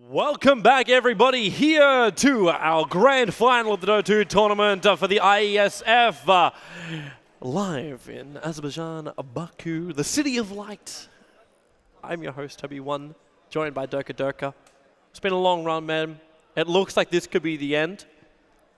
Welcome back, everybody, here to our grand final of the DOTA2 tournament for the IeSF. Live in Azerbaijan, Baku, the city of light. I'm your host, Toby1, joined by DOTA2. It's been a long run, man. It looks like this could be the end,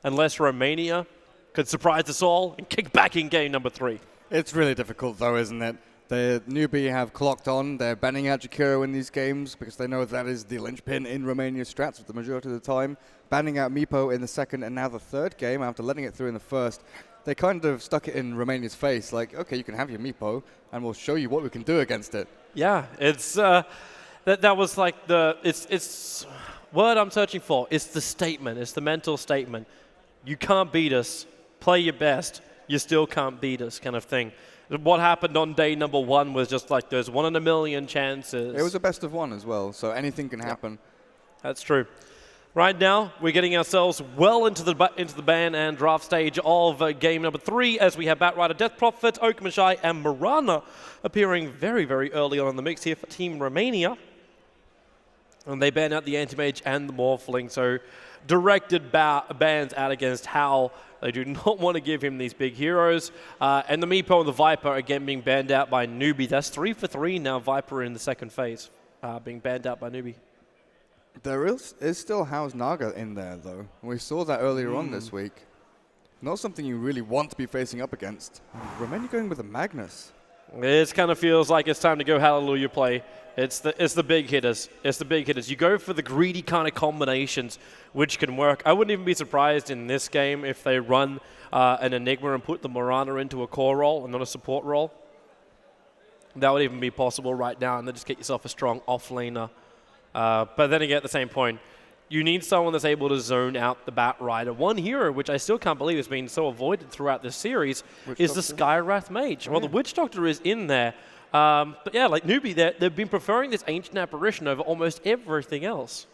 unless Romania could surprise us all and kick back in game number 3. It's really difficult, though, isn't it? The newbie have clocked on. They're banning out Jakiro in these games because they know that is the linchpin in Romania's strats for the majority of the time. Banning out Meepo in the second and now the third game after letting it through in the first. They kind of stuck it in Romania's face, like, okay, you can have your Meepo, and we'll show you what we can do against it. Yeah, it's that was like the it's word I'm searching for. It's the statement. It's the mental statement. You can't beat us. Play your best. You still can't beat us, kind of thing. What happened on day number 1 was just like there's 1 in a million chances. It was a best of 1 as well, so anything can happen. That's true. Right now, we're getting ourselves well into the ban and draft stage of game number 3 as we have Batrider, Death Prophet, Oakmashai, and Marana appearing very, very early on in the mix here for Team Romania. And they ban out the Anti-Mage and the Morphling, so directed bans out against Hal. They do not want to give him these big heroes. And the Meepo and the Viper, again, being banned out by Newbie. That's 3 for 3 now, Viper in the second phase, being banned out by Newbie. There is still Hal's Naga in there, though. We saw that earlier on this week. Not something you really want to be facing up against. Romania going with a Magnus. It kind of feels like it's time to go Hallelujah play. It's the big hitters. It's the big hitters. You go for the greedy kind of combinations, which can work. I wouldn't even be surprised in this game if they run an Enigma and put the Marana into a core role and not a support role. That would even be possible right now, and then just get yourself a strong offlaner. But then again, at the same point, you need someone that's able to zone out the Batrider. One hero, which I still can't believe has been so avoided throughout this series, is the Skywrath Mage. Well, the Witch Doctor is in there. But yeah, like Newbie, they've been preferring this Ancient Apparition over almost everything else.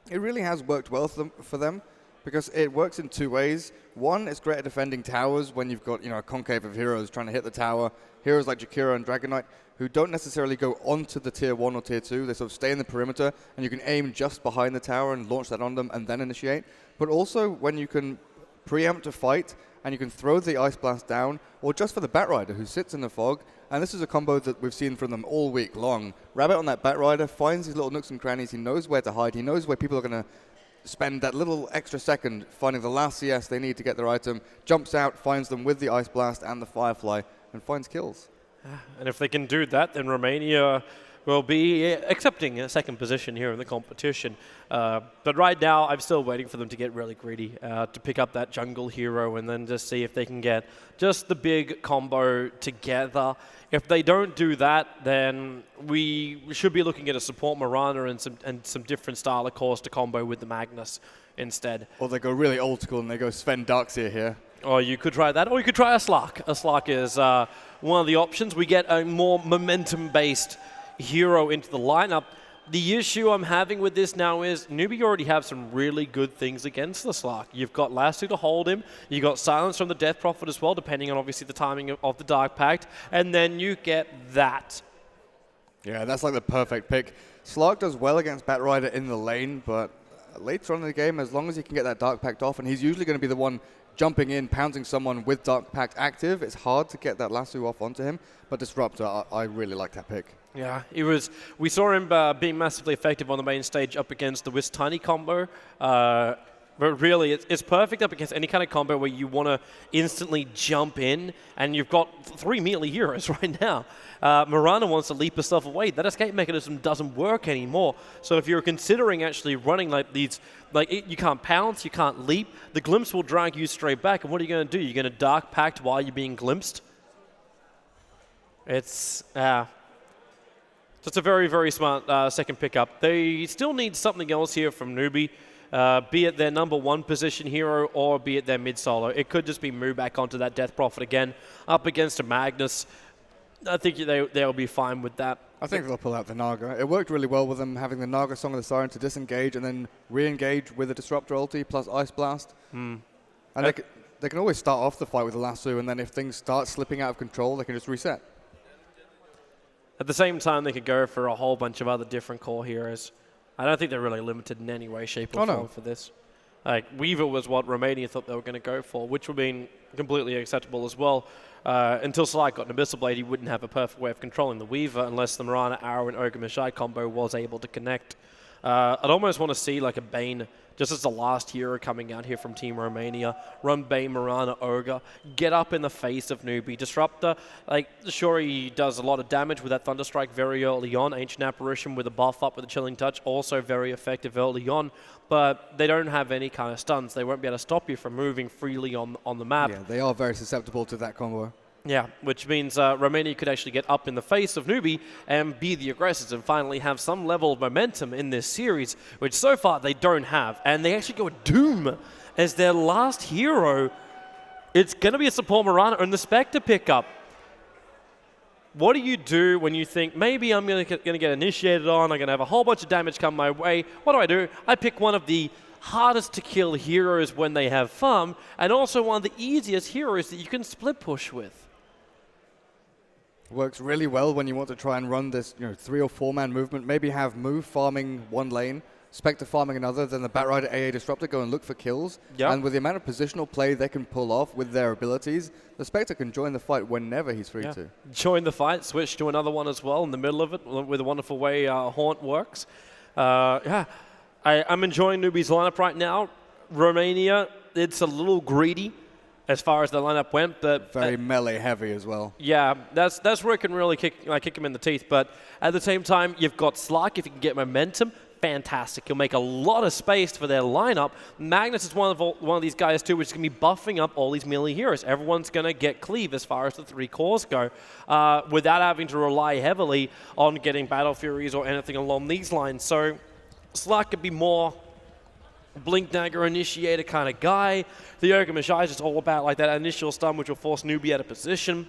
It really has worked well for them because it works in 2 ways. One, it's great at defending towers when you've got a concave of heroes trying to hit the tower. Heroes like Jakiro and Dragon Knight who don't necessarily go onto the tier 1 or tier 2. They sort of stay in the perimeter, and you can aim just behind the tower and launch that on them and then initiate. But also when you can preempt a fight and you can throw the Ice Blast down, or just for the Batrider who sits in the fog. And this is a combo that we've seen from them all week long. Rabbit on that Batrider finds these little nooks and crannies. He knows where to hide. He knows where people are going to spend that little extra second finding the last CS they need to get their item, jumps out, finds them with the Ice Blast and the Firefly, and finds kills. And if they can do that, then Romania will be accepting a second position here in the competition. But right now, I'm still waiting for them to get really greedy, to pick up that jungle hero and then just see if they can get just the big combo together. If they don't do that, then we should be looking at a support Marana and some different style of course to combo with the Magnus instead. Or they go really old school and they go Sven Darkseer here. Or you could try that, or you could try a Slark. A Slark is one of the options. We get a more momentum-based hero into the lineup. The issue I'm having with this now is Newbie already have some really good things against the Slark. You've got Lasso to hold him. You got Silence from the Death Prophet as well, depending on obviously the timing of the Dark Pact. And then you get that. Yeah, that's like the perfect pick. Slark does well against Batrider in the lane, but later on in the game, as long as he can get that Dark Pact off, and he's usually going to be the one jumping in, pouncing someone with Dark Pact active, it's hard to get that Lasso off onto him. But Disruptor, I really like that pick. Yeah, we saw him being massively effective on the main stage up against the Wisp Tiny combo. But really, it's perfect up against any kind of combo where you want to instantly jump in, and you've got 3 melee heroes right now. Marana wants to leap herself away. That escape mechanism doesn't work anymore. So if you're considering actually running like these, you can't pounce, you can't leap, the glimpse will drag you straight back. And what are you going to do? You're going to Dark Pact while you're being glimpsed? It's a very, very smart second pickup. They still need something else here from Newbie. Be it their number 1 position hero or be it their mid-solo. It could just be move back onto that Death Prophet again, up against a Magnus. I think they'll be fine with that. I think they'll pull out the Naga. It worked really well with them having the Naga Song of the Siren to disengage and then re-engage with a Disruptor ulti plus Ice Blast. And they can always start off the fight with a Lasso, and then if things start slipping out of control, they can just reset. At the same time, they could go for a whole bunch of other different core heroes. I don't think they're really limited in any way, shape, or form for this. Like, Weaver was what Romania thought they were going to go for, which would have been completely acceptable as well. Until Sly got an Abyssal Blade, he wouldn't have a perfect way of controlling the Weaver unless the Mirana, Arrow, and Ogre Mashai combo was able to connect. I'd almost want to see like a Bane, just as the last hero coming out here from Team Romania, run Bane, Mirana, Ogre, get up in the face of Newbie. Disruptor, like, sure, he does a lot of damage with that Thunderstrike very early on. Ancient Apparition with a buff up with a Chilling Touch, also very effective early on, but they don't have any kind of stuns. They won't be able to stop you from moving freely on the map. Yeah, they are very susceptible to that combo. Yeah, which means Romania could actually get up in the face of Newbie and be the aggressors and finally have some level of momentum in this series, which so far they don't have. And they actually go with Doom as their last hero. It's going to be a support Mirana and the Spectre pickup. What do you do when you think, maybe I'm going to get initiated on, I'm going to have a whole bunch of damage come my way? What do? I pick one of the hardest to kill heroes when they have farm, and also one of the easiest heroes that you can split push with. Works really well when you want to try and run this 3 or 4 man movement. Maybe have Move farming one lane, Spectre farming another, then the Batrider AA Disruptor go and look for kills. Yep. And with the amount of positional play they can pull off with their abilities, the Spectre can join the fight whenever he's free to. Join the fight, switch to another one as well in the middle of it with a wonderful way Haunt works. I'm enjoying Newbie's lineup right now. Romania, it's a little greedy as far as the lineup went, but very melee heavy as well. Yeah, that's where it can really kick him in the teeth. But at the same time, you've got Slark. If you can get momentum, fantastic. He'll make a lot of space for their lineup. Magnus is one of these guys too, which is going to be buffing up all these melee heroes. Everyone's going to get cleave as far as the 3 cores go, without having to rely heavily on getting Battle Furies or anything along these lines. So Slark could be more Blink Dagger Initiator kind of guy. The Ogre Mashai is just all about like that initial stun, which will force Newbie out of position.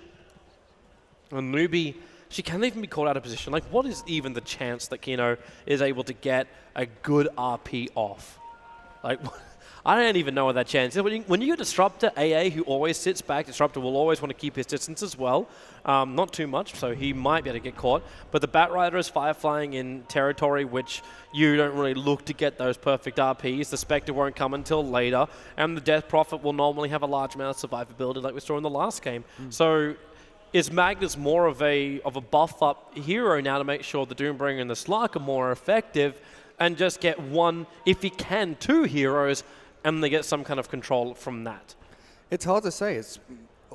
And Newbie, she can't even be caught out of position. Like, what is even the chance that Kino is able to get a good RP off? Like, I don't even know what that chance is. When you get Disruptor AA, who always sits back, Disruptor will always want to keep his distance as well. Not too much, so he might be able to get caught. But the Batrider is Fireflying in territory which you don't really look to get those perfect RPs. The Spectre won't come until later. And the Death Prophet will normally have a large amount of survivability like we saw in the last game. So is Magnus more of a buff-up hero now to make sure the Doombringer and the Slark are more effective and just get one, if he can, 2 heroes, and they get some kind of control from that? It's hard to say. It's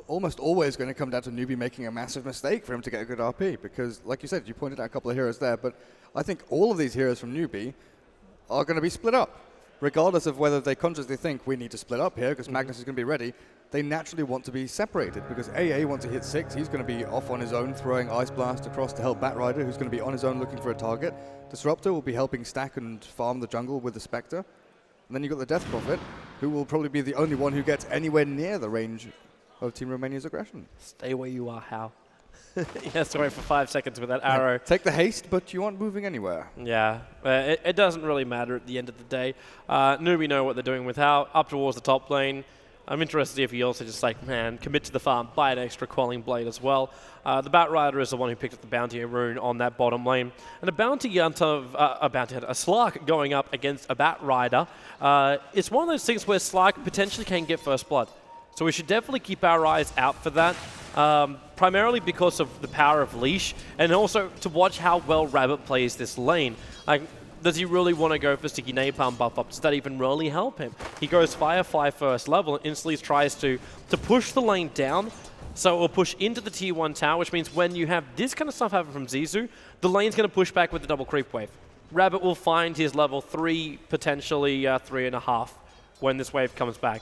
almost always going to come down to Newbie making a massive mistake for him to get a good RP, because, like you said, you pointed out a couple of heroes there, but I think all of these heroes from Newbie are going to be split up. Regardless of whether they consciously think we need to split up here because Magnus is going to be ready, they naturally want to be separated because AA wants to hit 6. He's going to be off on his own throwing Ice Blast across to help Batrider, who's going to be on his own looking for a target. Disruptor will be helping stack and farm the jungle with the Spectre. And then you've got the Death Prophet, who will probably be the only one who gets anywhere near the range of Team Romania's aggression. Stay where you are, Hal. He has to wait for 5 seconds with that arrow. Take the haste, but you aren't moving anywhere. Yeah, it doesn't really matter at the end of the day. Newbie know what they're doing with Hal, up towards the top lane. I'm interested to see if he also just commit to the farm, buy an extra Quelling Blade as well. The Batrider is the one who picked up the Bounty rune on that bottom lane. And a Slark going up against a Batrider. It's one of those things where Slark potentially can get first blood. So we should definitely keep our eyes out for that. Primarily because of the power of Leash, and also to watch how well Rabbit plays this lane. Does he really want to go for Sticky Napalm buff up? Does that even really help him? He goes Firefly first level and instantly tries to push the lane down, so it will push into the tier 1 tower, which means when you have this kind of stuff happen from Zizou, the lane's going to push back with the double creep wave. Rabbit will find his level 3, potentially 3.5, when this wave comes back.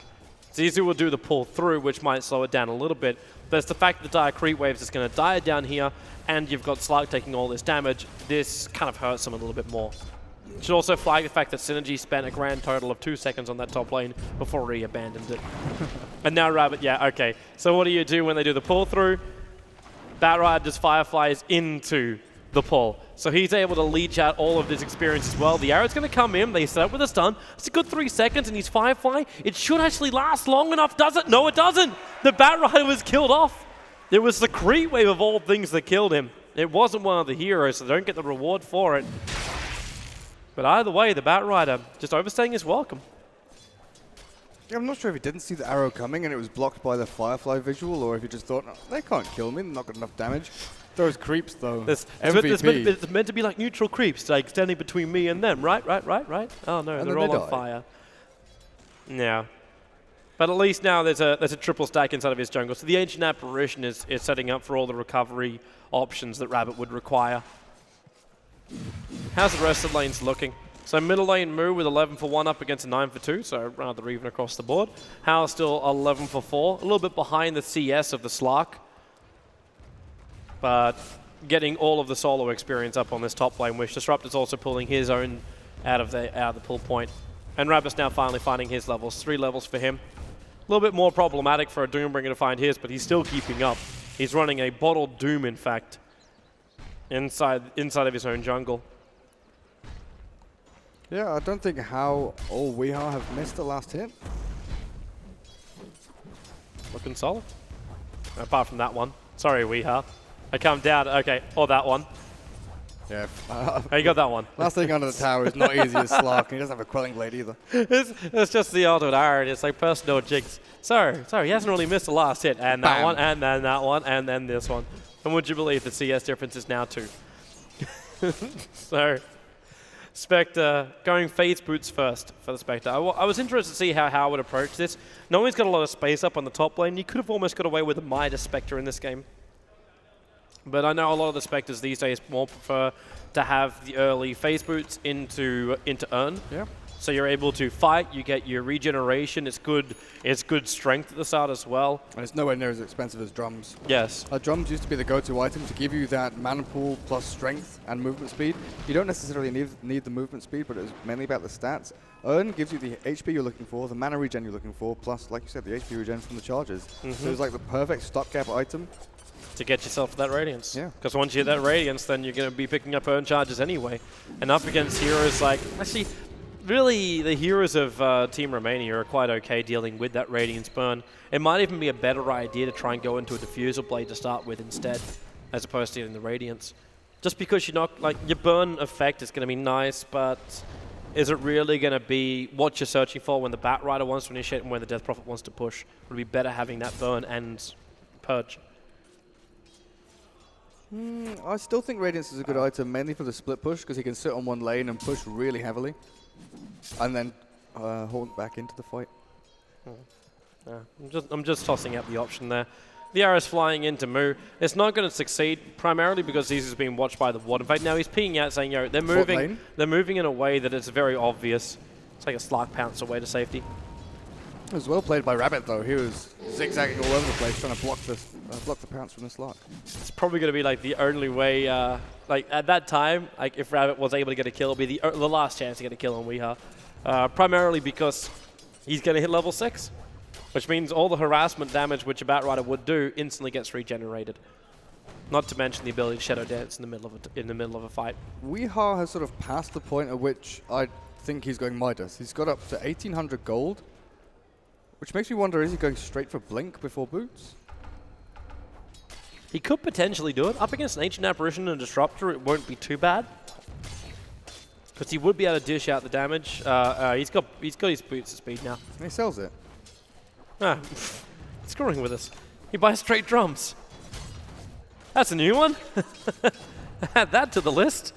Zizou will do the pull through, which might slow it down a little bit. But it's the fact that the Dire Creep Waves is going to die down here, and you've got Slark taking all this damage. This kind of hurts him a little bit more. Should also flag the fact that Synergy spent a grand total of 2 seconds on that top lane before he abandoned it. And now Rabbit, yeah, okay. So what do you do when they do the pull through? Batrider just Fireflies into the pull. So he's able to leech out all of this experience as well. The arrow's going to come in. They set up with a stun. It's a good 3 seconds, and he's Firefly. It should actually last long enough, does it? No, it doesn't. The Batrider was killed off. It was the creep wave of all things that killed him. It wasn't one of the heroes, so they don't get the reward for it. But either way, the Batrider just overstaying his welcome. Yeah, I'm not sure if he didn't see the arrow coming and it was blocked by the Firefly visual, or if he just thought, oh, they can't kill me, they're not got enough damage. Those creeps, though. It's meant to be like neutral creeps, like standing between me and them, right? Oh no, And they're all on fire. Yeah. But at least now there's a triple stack inside of his jungle. So the Ancient Apparition is setting up for all the recovery options that Rabbit would require. How's the rest of the lanes looking? So middle lane Moo with 11 for 1 up against a 9 for 2, so rather even across the board. Hao still 11 for 4, a little bit behind the CS of the Slark. But getting all of the solo experience up on this top lane, which Disrupt is also pulling his own out of the pull point. And Rabbit's now finally finding his levels, 3 levels for him. A little bit more problematic for a Doombringer to find his, but he's still keeping up. He's running a bottled Doom, in fact, inside of his own jungle. Yeah, I don't think Hao or Weeha have missed the last hit. Looking solid. Apart from that one. Sorry, Weeha. I come down. Okay, or that one. Yeah. Oh, you got that one. Last thing under the tower is not easy as Slark, and he doesn't have a Quelling Blade either. It's just the ultimate iron. It's like personal jigs. Sorry, he hasn't really missed the last hit. And that one, and then that one, and then this one. And would you believe the CS difference is now 2? So, Spectre going Phase Boots first for the Spectre. I was interested to see how Hao would approach this. Knowing he's got a lot of space up on the top lane, you could have almost got away with a Midas Spectre in this game. But I know a lot of the Spectres these days more prefer to have the early Phase Boots into Urn. Yeah. So you're able to fight, you get your regeneration, it's good strength at the start as well. And it's nowhere near as expensive as drums. Yes. Drums used to be the go-to item to give you that mana pool plus strength and movement speed. You don't necessarily need the movement speed, but it's mainly about the stats. Urn gives you the HP you're looking for, the mana regen you're looking for, plus, like you said, the HP regen from the charges. So it's like the perfect stopgap item. To get yourself that Radiance. Yeah. Because once you hit that Radiance, then you're going to be picking up Urn charges anyway. And up against heroes like... Actually, really, the heroes of Team Romania are quite okay dealing with that Radiance burn. It might even be a better idea to try and go into a Diffusal Blade to start with instead, as opposed to getting the Radiance. Just because you're not... Like, your burn effect is going to be nice, but... Is it really going to be what you're searching for when the Batrider wants to initiate and when the Death Prophet wants to push? Would it be better having that burn and purge? I still think Radiance is a good item, mainly for the split push, because he can sit on one lane and push really heavily, and then hold back into the fight. Yeah, I'm just tossing out the option there. The arrow's flying into Moo. It's not going to succeed, primarily because he's being watched by the ward. In fact, now he's peeing out saying, yo, they're moving in a way that it's very obvious. It's like a Slark pounce away to safety. It was well played by Rabbit, though. He was zigzagging all over the place, trying to block the pounce from the Slark. It's probably going to be like the only way, like at that time, like if Rabbit was able to get a kill, it'll be the last chance to get a kill on Weeha. Primarily because he's going to hit level 6, which means all the harassment damage which a Batrider would do instantly gets regenerated. Not to mention the ability to Shadow Dance in the middle of a fight. Weeha has sort of passed the point at which I think he's going Midas. He's got up to 1,800 gold. Which makes me wonder, is he going straight for Blink before Boots? He could potentially do it. Up against an Ancient Apparition and a Disruptor, it won't be too bad. Because he would be able to dish out the damage. He's got his Boots at speed now. And he sells it. Ah, screwing with us. He buys straight drums. That's a new one. Add that to the list.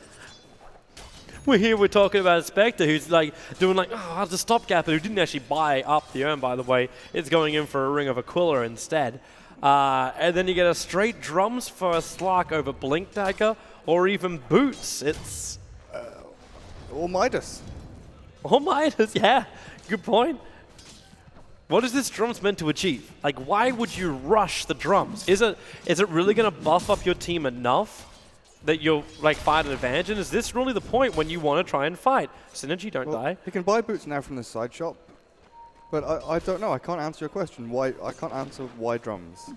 We're talking about a Spectre who's like doing like, oh, it's a stopgap, but who didn't actually buy up the Urn, by the way. It's going in for a Ring of Aquila instead. And then you get a straight drums for a Slark over Blink Dagger, or even Boots. It's... or Midas. Or Midas, yeah. Good point. What is this drums meant to achieve? Like, why would you rush the drums? Is it really going to buff up your team enough that you'll like fight an advantage? And is this really the point when you want to try and fight? Synergy, don't die. You can buy Boots now from the side shop, but I don't know. I can't answer your question. Why? I can't answer why drums.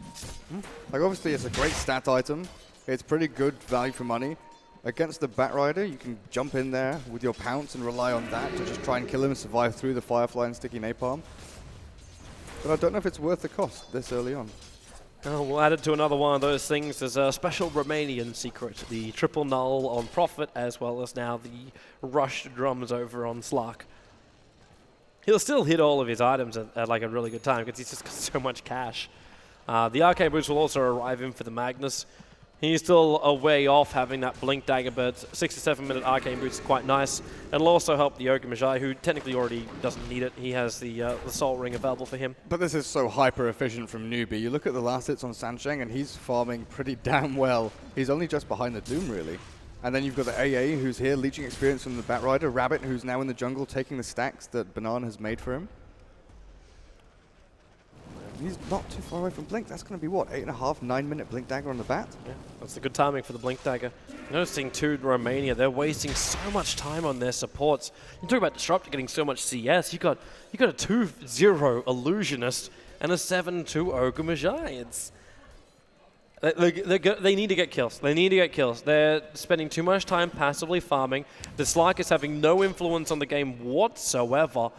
Like, obviously, it's a great stat item. It's pretty good value for money. Against the Batrider, you can jump in there with your pounce and rely on that to just try and kill him and survive through the Firefly and Sticky Napalm. But I don't know if it's worth the cost this early on. Oh, we'll add it to another one of those things. There's a special Romanian secret, the triple null on Prophet, as well as now the rushed drums over on Slark. He'll still hit all of his items at like a really good time because he's just got so much cash. The Arcane Boost will also arrive in for the Magnus. He's still a way off having that Blink Dagger, but 67-minute Arcane Boost is quite nice. It'll also help the Ogre Magi, who technically already doesn't need it. He has the Soul Ring available for him. But this is so hyper-efficient from Newbie. You look at the last hits on Sansheng, and he's farming pretty damn well. He's only just behind the Doom, really. And then you've got the AA, who's here, leeching experience from the Batrider. Rabbit, who's now in the jungle, taking the stacks that Banana has made for him. He's not too far away from Blink. That's going to be, what, 8.5, 9-minute Blink Dagger on the bat? Yeah, that's the good timing for the Blink Dagger. Noticing, too, Romania, they're wasting so much time on their supports. You talk about Disruptor getting so much CS. You got a 2-0 Illusionist and a 7-2 Ogre Magi. It's... They need to get kills. They need to get kills. They're spending too much time passively farming. The Slark is having no influence on the game whatsoever.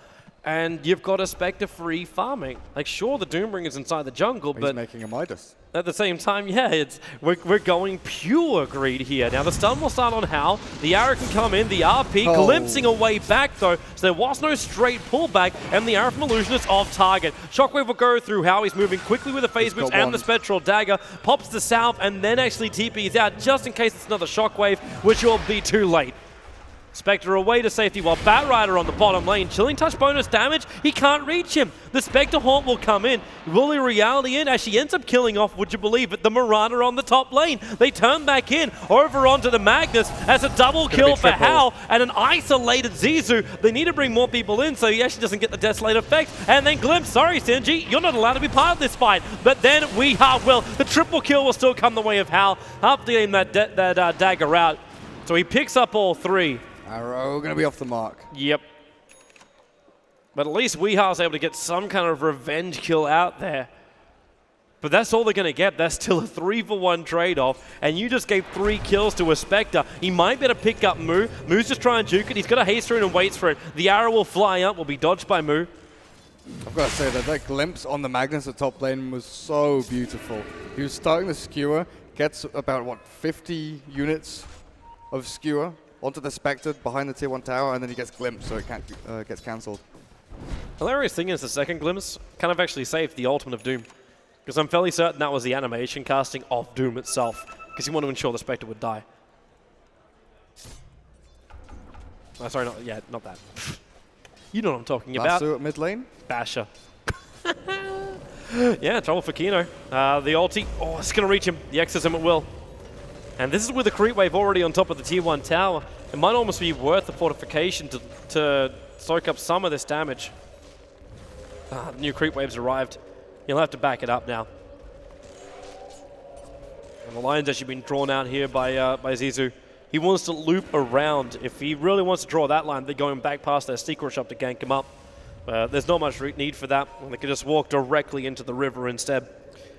And you've got a Spectre free farming. Like, sure, the Doombringer is inside the jungle, but... He's making a Midas. At the same time, yeah, we're going pure greed here. Now, the stun will start on Hal. The arrow can come in. The RP glimpsing a way back, though, so there was no straight pullback, and the arrow from Illusionist off target. Shockwave will go through Hal. He's moving quickly with the phase boots and the Spectral Dagger. Pops the south, and then actually TPs out, just in case it's another Shockwave, which will be too late. Spectre away to safety while Batrider on the bottom lane. Chilling Touch bonus damage. He can't reach him. The Spectre Haunt will come in. Will the Reality in? As she ends up killing off, would you believe it, the Marauder on the top lane. They turn back in over onto the Magnus as a double kill for Hal and an isolated Zizou. They need to bring more people in so he actually doesn't get the Desolate effect. And then Glimpse. Sorry, Sinji, you're not allowed to be part of this fight. But then Weeha will. The triple kill will still come the way of Hal after getting that dagger out. So he picks up all three. Arrow going to be off the mark. Yep. But at least Weeha's able to get some kind of revenge kill out there. But that's all they're going to get. That's still a 3-for-1 trade-off. And you just gave 3 kills to a Spectre. He might be able to pick up Moo. Moo's just trying to juke it. He's got a haste rune and waits for it. The arrow will fly up, will be dodged by Moo. I've got to say that glimpse on the Magnus at top lane was so beautiful. He was starting the skewer, gets about, what, 50 units of skewer onto the Spectre behind the tier 1 tower, and then he gets glimpsed, so it gets cancelled. Hilarious thing is the second glimpse kind of actually saved the ultimate of Doom. Because I'm fairly certain that was the animation casting of Doom itself. Because he wanted to ensure the Spectre would die. Oh, sorry, not that. You know what I'm talking about. Lasso at mid lane? Basher. Yeah, trouble for Kino. The ulti, it's going to reach him. The exorcism at will. And this is with the creep wave already on top of the tier 1 tower. It might almost be worth the fortification to soak up some of this damage. The new creep wave's arrived. He'll have to back it up now. And the line's actually been drawn out here by Zizou. He wants to loop around. If he really wants to draw that line, they're going back past their secret shop to gank him up. There's not much need for that. They could just walk directly into the river instead.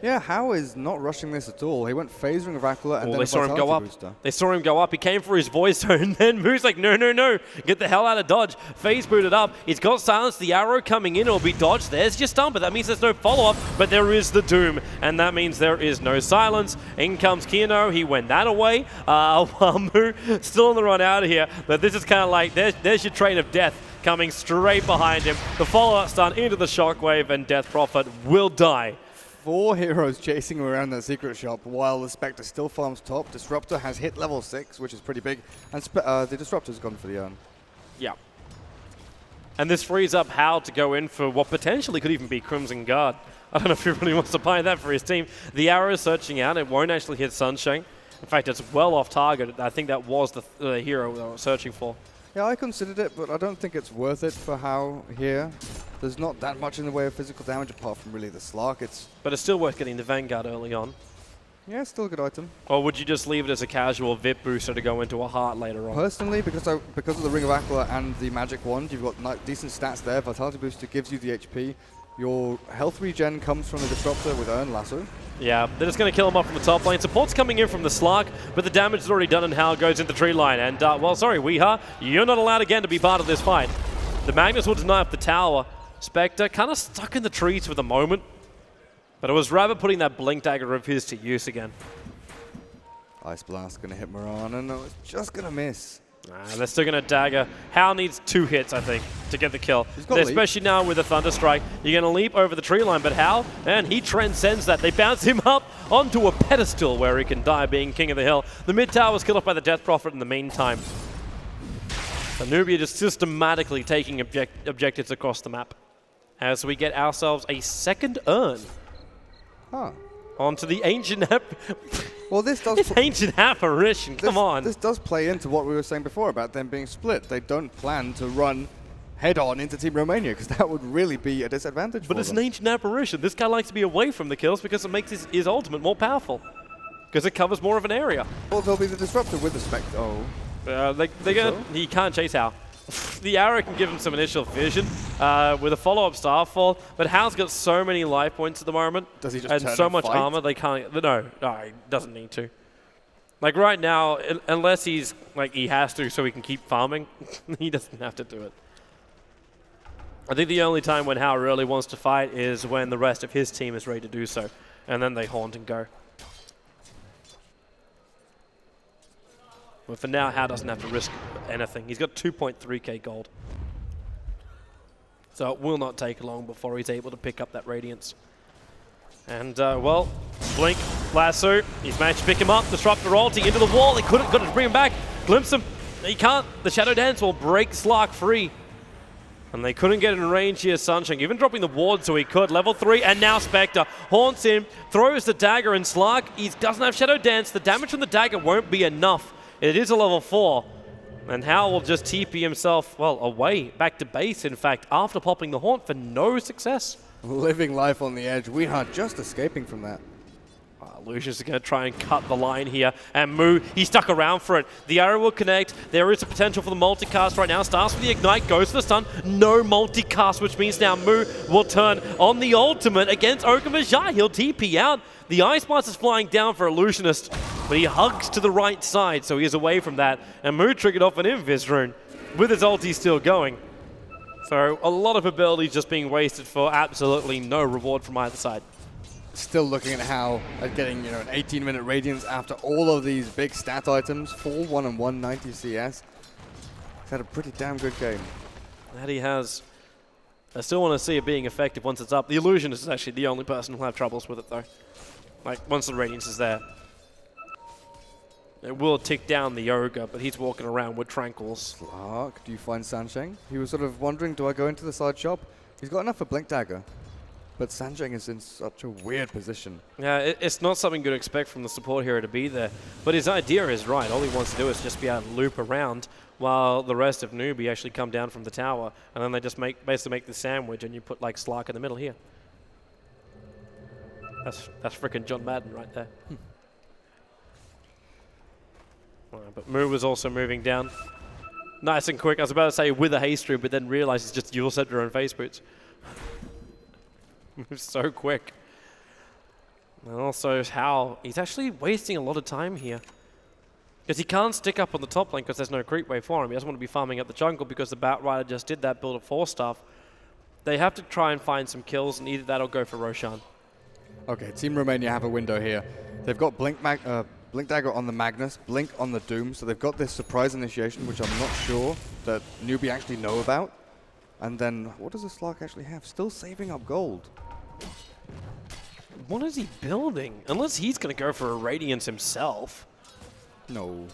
Yeah, Hao is not rushing this at all. He went phase ring Oracular and then they saw him go up. Booster. They saw him go up. He came for his voice zone, and then Moo's like, no. Get the hell out of dodge. Phase booted up. He's got silence. The arrow coming in. It'll be dodged. There's your stun, but that means there's no follow-up. But there is the Doom, and that means there is no silence. In comes Kino. He went that away. While Moo still on the run out of here. But this is kind of like, there's your train of death coming straight behind him. The follow-up stun into the Shockwave, and Death Prophet will die. 4 heroes chasing him around that secret shop while the Spectre still farms top. Disruptor has hit level 6, which is pretty big, and the Disruptor's gone for the urn. Yeah. And this frees up Hal to go in for what potentially could even be Crimson Guard. I don't know if he really wants to buy that for his team. The arrow is searching out. It won't actually hit Sunshine. In fact, it's well off target. I think that was the hero they were searching for. Yeah, I considered it, but I don't think it's worth it for Hao here. There's not that much in the way of physical damage apart from really the Slark. But it's still worth getting the Vanguard early on. Yeah, still a good item. Or would you just leave it as a casual VIP booster to go into a heart later on? Personally, because of the Ring of Aquila and the Magic Wand, you've got decent stats there. Vitality Booster gives you the HP. Your health regen comes from the Disruptor with Urn Lasso. Yeah, they're just going to kill him off from the top lane. Support's coming in from the Slark, but the damage is already done and Hal goes into the tree line. And, Weeha, you're not allowed again to be part of this fight. The Magnus will deny up the tower. Spectre kind of stuck in the trees for the moment. But it was Rabbit putting that Blink Dagger of his to use again. Ice Blast going to hit Mirana. No, it's just going to miss. They're still going to dagger. Hal needs 2 hits, I think, to get the kill. Especially now with the Thunder Strike. You're going to leap over the tree line, but Hal, man, he transcends that. They bounce him up onto a pedestal where he can die being king of the hill. The mid tower was killed off by the Death Prophet in the meantime. So Nubia just systematically taking objectives across the map as we get ourselves a second urn. Huh. Onto the Ancient Well, this does Ancient Apparition, come on. This does play into what we were saying before about them being split. They don't plan to run head-on into Team Romania because that would really be a disadvantage for them. But it's an Ancient Apparition. This guy likes to be away from the kills because it makes his ultimate more powerful. Because it covers more of an area. Well, there'll be the Disruptor with the Spectre. Oh. He can't chase Hal. The arrow can give him some initial vision with a follow-up Starfall, but Hal's got so many life points at the moment. Does he just and turn so and much fight? armor they can't. No, he doesn't need to. Like right now, unless he's like he has to, so he can keep farming, he doesn't have to do it. I think the only time when Hal really wants to fight is when the rest of his team is ready to do so, and then they haunt and go. But for now, Hal doesn't have to risk anything. He's got 2.3k gold. So it will not take long before he's able to pick up that Radiance. And, well, Blink, Lasso, he's managed to pick him up, Disruptor ulti into the wall. They couldn't got to bring him back. Glimpse him. He can't. The Shadow Dance will break Slark free. And they couldn't get in range here, Sunshine. Even dropping the ward so he could. Level 3, and now Spectre haunts him, throws the dagger, and Slark, he doesn't have Shadow Dance. The damage from the dagger won't be enough. It is a level 4, and Hal will just TP himself, well, away, back to base, in fact, after popping the Haunt for no success. Living life on the edge. We are just escaping from that. Lucius is going to try and cut the line here, and Moo, he's stuck around for it. The arrow will connect. There is a potential for the multicast right now. Starts with the Ignite, goes for the stun. No multicast, which means now Moo will turn on the ultimate against Okamajai. He'll TP out. The Ice Blast is flying down for Illusionist, but he hugs to the right side, so he is away from that. And Moo triggered off an Invis rune with his ulti still going. So a lot of abilities just being wasted for absolutely no reward from either side. Still looking at how getting an 18-minute Radiance after all of these big stat items. 4-1 and 190 CS. He's had a pretty damn good game. That he has. I still want to see it being effective once it's up. The Illusionist is actually the only person who'll have troubles with it though. Like once the Radiance is there. It will tick down the Ogre, but he's walking around with Tranquils. Slark, do you find Sansheng? He was sort of wondering, do I go into the side shop? He's got enough for Blink Dagger. But Sansheng is in such a weird position. Yeah, it's not something you'd expect from the support hero to be there. But his idea is right. All he wants to do is just be able to loop around while the rest of Newbie actually come down from the tower. And then they just basically make the sandwich and you put like Slark in the middle here. That's freaking John Madden right there. But Moo was also moving down. Nice and quick. I was about to say with a haste tree, but then realized it's just Dual Scepter and face boots. Moves so quick. And also how he's actually wasting a lot of time here. Because he can't stick up on the top lane because there's no creep wave for him. He doesn't want to be farming up the jungle because the Batrider just did that build of 4 stuff. They have to try and find some kills, and either that or go for Roshan. Okay, Team Romania have a window here. They've got Blink Dagger on the Magnus, Blink on the Doom, so they've got this surprise initiation, which I'm not sure that Newbie actually know about. And then, what does the Slark actually have? Still saving up gold. What is he building? Unless he's going to go for a Radiance himself. No.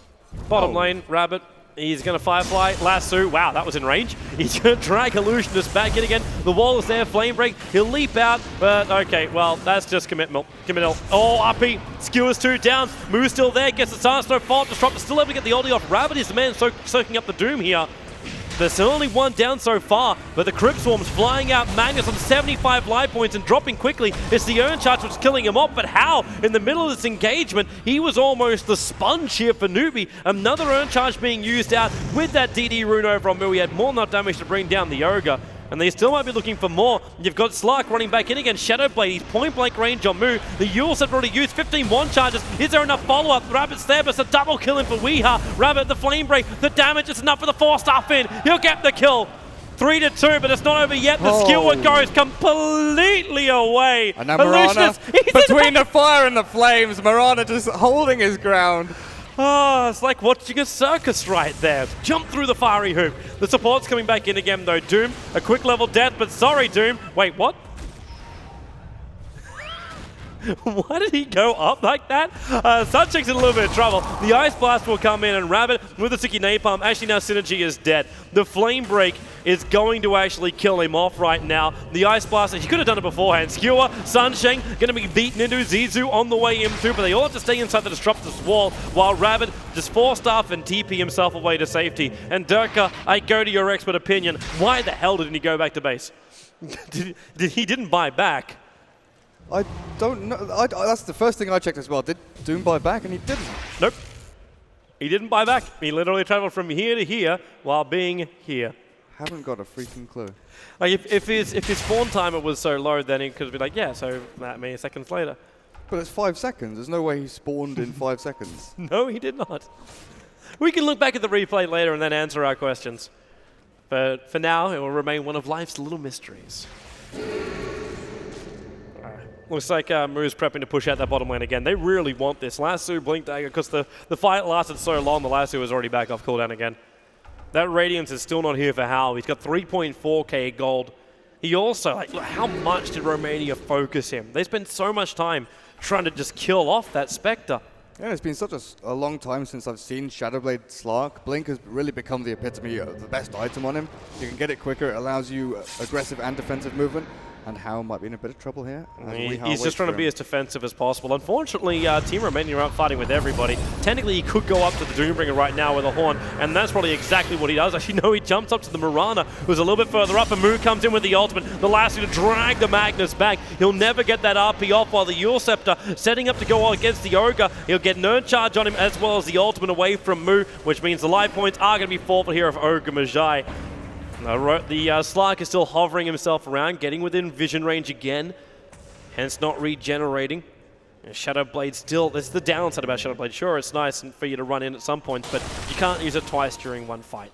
Bottom lane, Rabbit. He's going to Firefly, Lasso. Wow, that was in range. He's going to drag Illusionist back in again. The wall is there, Flame Break. He'll leap out, but okay, well, that's just committal. Oh, RP, Skewers 2 down. Moo's still there, gets the stance, no fault. Disruptor still able to get the ulti off. Rabbit is the man soaking up the Doom here. There's only one down so far, but the Crypt Swarm's flying out. Magnus on 75 life points and dropping quickly. It's the Urn Charge which is killing him off, but how? In the middle of this engagement, he was almost the sponge here for Newbie. Another Urn Charge being used out with that DD rune over on Moo. He had more than enough damage to bring down the Ogre. And they still might be looking for more. You've got Slark running back in again. Shadowblade, he's point blank range on Moo. The Yules have already used 15 1 charges. Is there enough follow-up? Rabbit's there, but it's a double kill in for Weeha. Rabbit, the Flame Break, the damage is enough for the 4-star Finn. He'll get the kill. 3-2, but it's not over yet. The skewer goes completely away. And now Marana, between the fire and the flames, Marana just holding his ground. Oh, it's like watching a circus right there. Jump through the fiery hoop. The support's coming back in again, though. Doom, a quick level death, but sorry, Doom. Wait, what? Why did he go up like that? Sunshak's in a little bit of trouble. The Ice Blast will come in, and Rabbit with the sticky napalm. Actually, now Synergy is dead. The Flame Break is going to actually kill him off right now. The Ice Blast, he could have done it beforehand. Skewer, Sunshine, going to be beaten into Zizou on the way in through, but they all have to stay inside the Disruptor's wall, while Rabbit just forced off and TP himself away to safety. And Durka, I go to your expert opinion. Why the hell didn't he go back to base? He didn't buy back. I don't know. That's the first thing I checked as well. Did Doom buy back? And he didn't. Nope. He didn't buy back. He literally traveled from here to here while being here. Haven't got a freaking clue. Like if his spawn timer was so low, then he could be like, yeah, so that many seconds later. But it's 5 seconds. There's no way he spawned in 5 seconds. No, he did not. We can look back at the replay later and then answer our questions. But for now, it will remain one of life's little mysteries. Looks like Moo's prepping to push out that bottom lane again. They really want this. Lasso, Blink Dagger, because the fight lasted so long, the Lasso is already back off cooldown again. That Radiance is still not here for Hal. He's got 3.4k gold. He also, like, look, how much did Romania focus him? They spent so much time trying to just kill off that Spectre. Yeah, it's been such a long time since I've seen Shadowblade Slark. Blink has really become the epitome of the best item on him. You can get it quicker, it allows you aggressive and defensive movement. And Hal might be in a bit of trouble here. He's just trying to be as defensive as possible. Unfortunately, Team Romania aren't fighting with everybody. Technically, he could go up to the Doombringer right now with a Horn, and that's probably exactly what he does. Actually, no, he jumps up to the Marana, who's a little bit further up, and Moo comes in with the ultimate. The last to drag the Magnus back. He'll never get that RP off, while the Yule Scepter setting up to go against the Ogre. He'll get Nerd Charge on him, as well as the ultimate away from Moo, which means the life points are going to be forfeit here of Ogre Magi. The Slark is still hovering himself around, getting within vision range again, hence not regenerating. Shadowblade still, this is the downside about Shadowblade. Sure, it's nice for you to run in at some points, but you can't use it twice during one fight.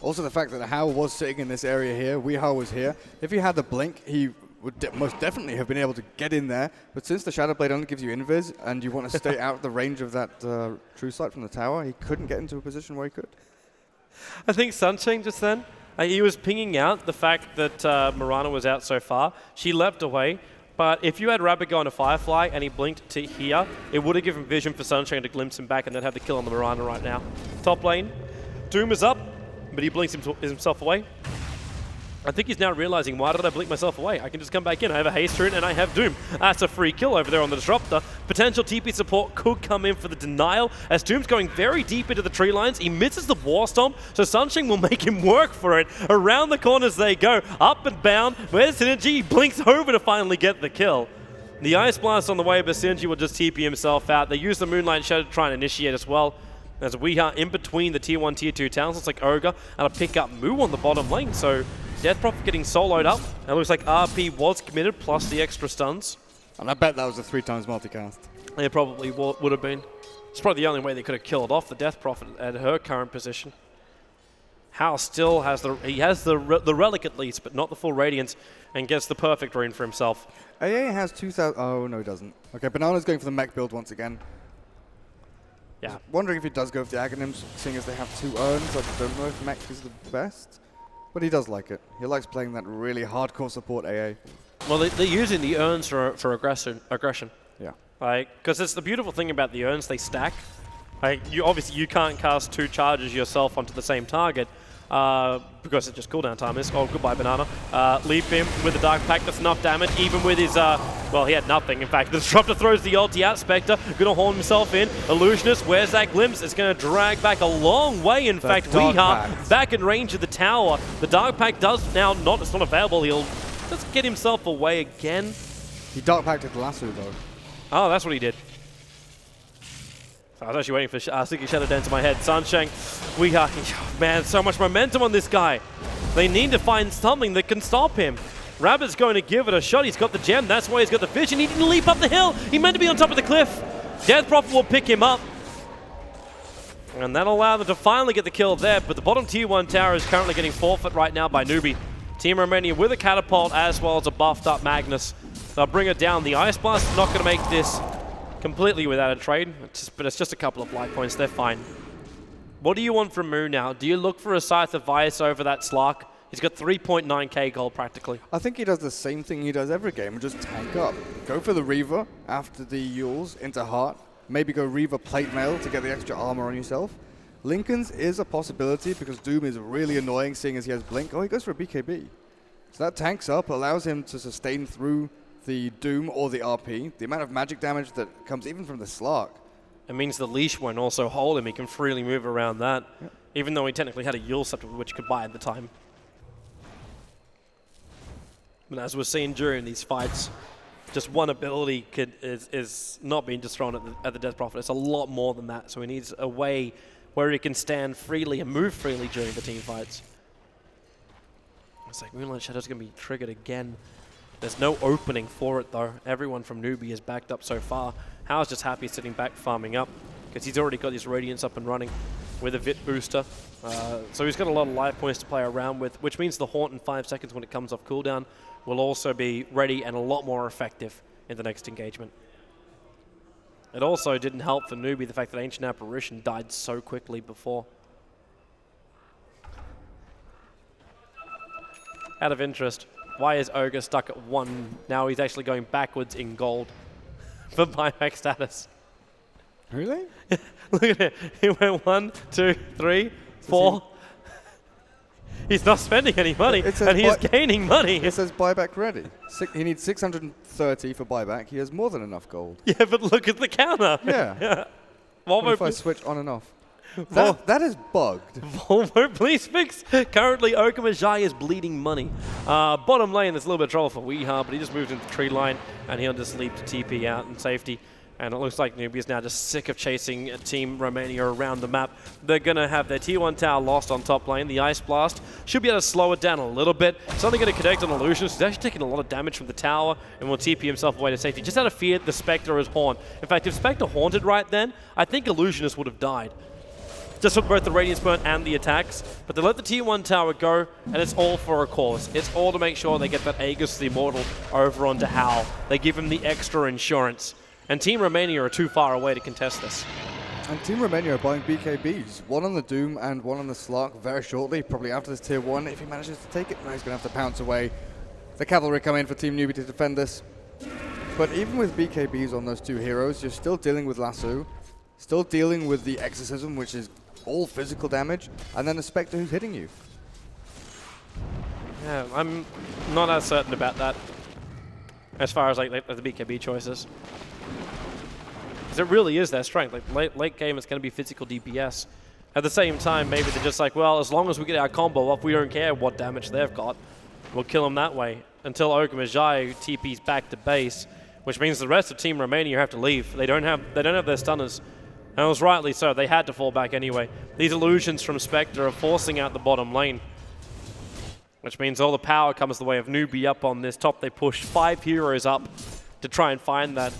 Also, the fact that Hal was sitting in this area here, Weehao was here. If he had the blink, he would most definitely have been able to get in there. But since the Shadowblade only gives you invis, and you want to stay out the range of that true sight from the tower, he couldn't get into a position where he could. I think Sunshine just then, he was pinging out the fact that Marana was out so far. She leapt away, but if you had Rabbit go into Firefly and he blinked to here, it would have given vision for Sunshine to glimpse him back and then have the kill on the Marana right now. Top lane, Doom is up, but he blinks himself away. I think he's now realizing, why did I blink myself away? I can just come back in. I have a haste rune and I have Doom. That's a free kill over there on the Disruptor. Potential TP support could come in for the denial, as Doom's going very deep into the tree lines. He misses the War Stomp, so Sunshine will make him work for it. Around the corners they go, up and bound. Where's Synergy? He blinks over to finally get the kill. The Ice Blast on the way, but Synergy will just TP himself out. They use the Moonlight Shadow to try and initiate as well. As we are in between the Tier 1, Tier 2 towns, looks like Ogre, and a pick up Moo on the bottom lane, so Death Prophet getting soloed up. It looks like RP was committed, plus the extra stuns. And I bet that was a 3x multicast. It probably would have been. It's probably the only way they could have killed off the Death Prophet at her current position. Hal still has the relic at least, but not the full Radiance, and gets the perfect rune for himself. AA has 2,000. Oh, no, he doesn't. Okay, Banana's going for the mech build once again. Yeah. Wondering if he does go for the Aghanims, seeing as they have 2 urns. I don't know if mech is the best, but he does like it. He likes playing that really hardcore support AA. Well, they're using the urns for aggression. Yeah. Because it's the beautiful thing about the urns, they stack. Obviously you can't cast 2 charges yourself onto the same target because it's just cooldown time is. Oh, goodbye, Banana. Leap him with the Dark Pact, that's enough damage, even with his, well, he had nothing. In fact, the Disruptor throws the ulti out, Spectre, gonna horn himself in. Illusionist, where's that glimpse? It's gonna drag back a long way. In fact, Weehao back in range of the tower. The Dark Pact does now it's not available. He'll just get himself away again. He Dark Pacted the lasso, though. Oh, that's what he did. I was actually waiting for Sticky Shadow Dance in my head. Sunshine, man, so much momentum on this guy. They need to find something that can stop him. Rabbit's going to give it a shot. He's got the gem. That's why he's got the vision. He didn't leap up the hill. He meant to be on top of the cliff. Death Prophet will pick him up. And that'll allow them to finally get the kill there, but the bottom tier 1 tower is currently getting forfeit right now by Newbie. Team Romania with a catapult as well as a buffed up Magnus. They'll bring it down. The Ice Blast is not going to make this completely without a trade, but it's just a couple of light points. They're fine. What do you want from Moo now? Do you look for a Scythe of Vice over that Slark? He's got 3.9k gold practically. I think he does the same thing he does every game, just tank up. Go for the Reaver after the Yules into Heart. Maybe go Reaver Plate Mail to get the extra armor on yourself. Lincoln's is a possibility because Doom is really annoying seeing as he has Blink. Oh, he goes for a BKB. So that tanks up, allows him to sustain through the Doom or the RP. The amount of magic damage that comes even from the Slark. It means the leash won't also hold him. He can freely move around that, even though he technically had a Yule Scepter which could buy at the time. But as we're seeing during these fights, just one ability is not being just thrown at the Death Prophet. It's a lot more than that. So he needs a way where he can stand freely and move freely during the team fights. It's like Moonlight Shadow's going to be triggered again. There's no opening for it though. Everyone from Newbie is backed up so far. Hao's just happy sitting back farming up because he's already got his Radiance up and running with a Vit booster. So he's got a lot of life points to play around with, which means the Haunt in 5 seconds when it comes off cooldown will also be ready and a lot more effective in the next engagement. It also didn't help for Newbie the fact that Ancient Apparition died so quickly before. Out of interest, why is Ogre stuck at 1? Now he's actually going backwards in gold for buyback status. Really? Look at it. He went 1, 2, 3, 4. He's not spending any money, and he is gaining money. It says buyback ready. He needs 630 for buyback. He has more than enough gold. Yeah, but look at the counter. Yeah. What if I switch on and off? That is bugged. Volvo, please fix. Currently, Okamajai is bleeding money. Bottom lane, there's a little bit of trouble for Weeha, but he just moved into the tree line, and he'll just leap to TP out in safety. And it looks like Newbie is now just sick of chasing Team Romania around the map. They're going to have their Tier 1 tower lost on top lane. The Ice Blast should be able to slow it down a little bit. It's only going to connect on Illusionist. He's actually taking a lot of damage from the tower and will TP himself away to safety. Just out of fear, the Spectre is Haunt. In fact, if Spectre haunted right then, I think Illusionist would have died. Just with both the Radiance Burn and the attacks. But they let the Tier 1 tower go, and it's all for a cause. It's all to make sure they get that Aegis the Immortal over onto Hao. They give him the extra insurance. And Team Romania are too far away to contest this. And Team Romania are buying BKBs. One on the Doom and one on the Slark very shortly, probably after this Tier 1. If he manages to take it, no, he's going to have to pounce away. The Cavalry come in for Team Newbie to defend this. But even with BKBs on those two heroes, you're still dealing with Lasso, still dealing with the Exorcism, which is all physical damage, and then the Spectre who's hitting you. Yeah, I'm not as certain about that as far as like the BKB choices. Because it really is their strength. Like late game, it's going to be physical DPS. At the same time, maybe they're just like, well, as long as we get our combo up, we don't care what damage they've got. We'll kill them that way until Okamajai TP's back to base, which means the rest of Team Romania have to leave. They don't have their stunners. And it was rightly so. They had to fall back anyway. These illusions from Spectre are forcing out the bottom lane, which means all the power comes the way of Newbie up on this top. They push 5 heroes up to try and find that.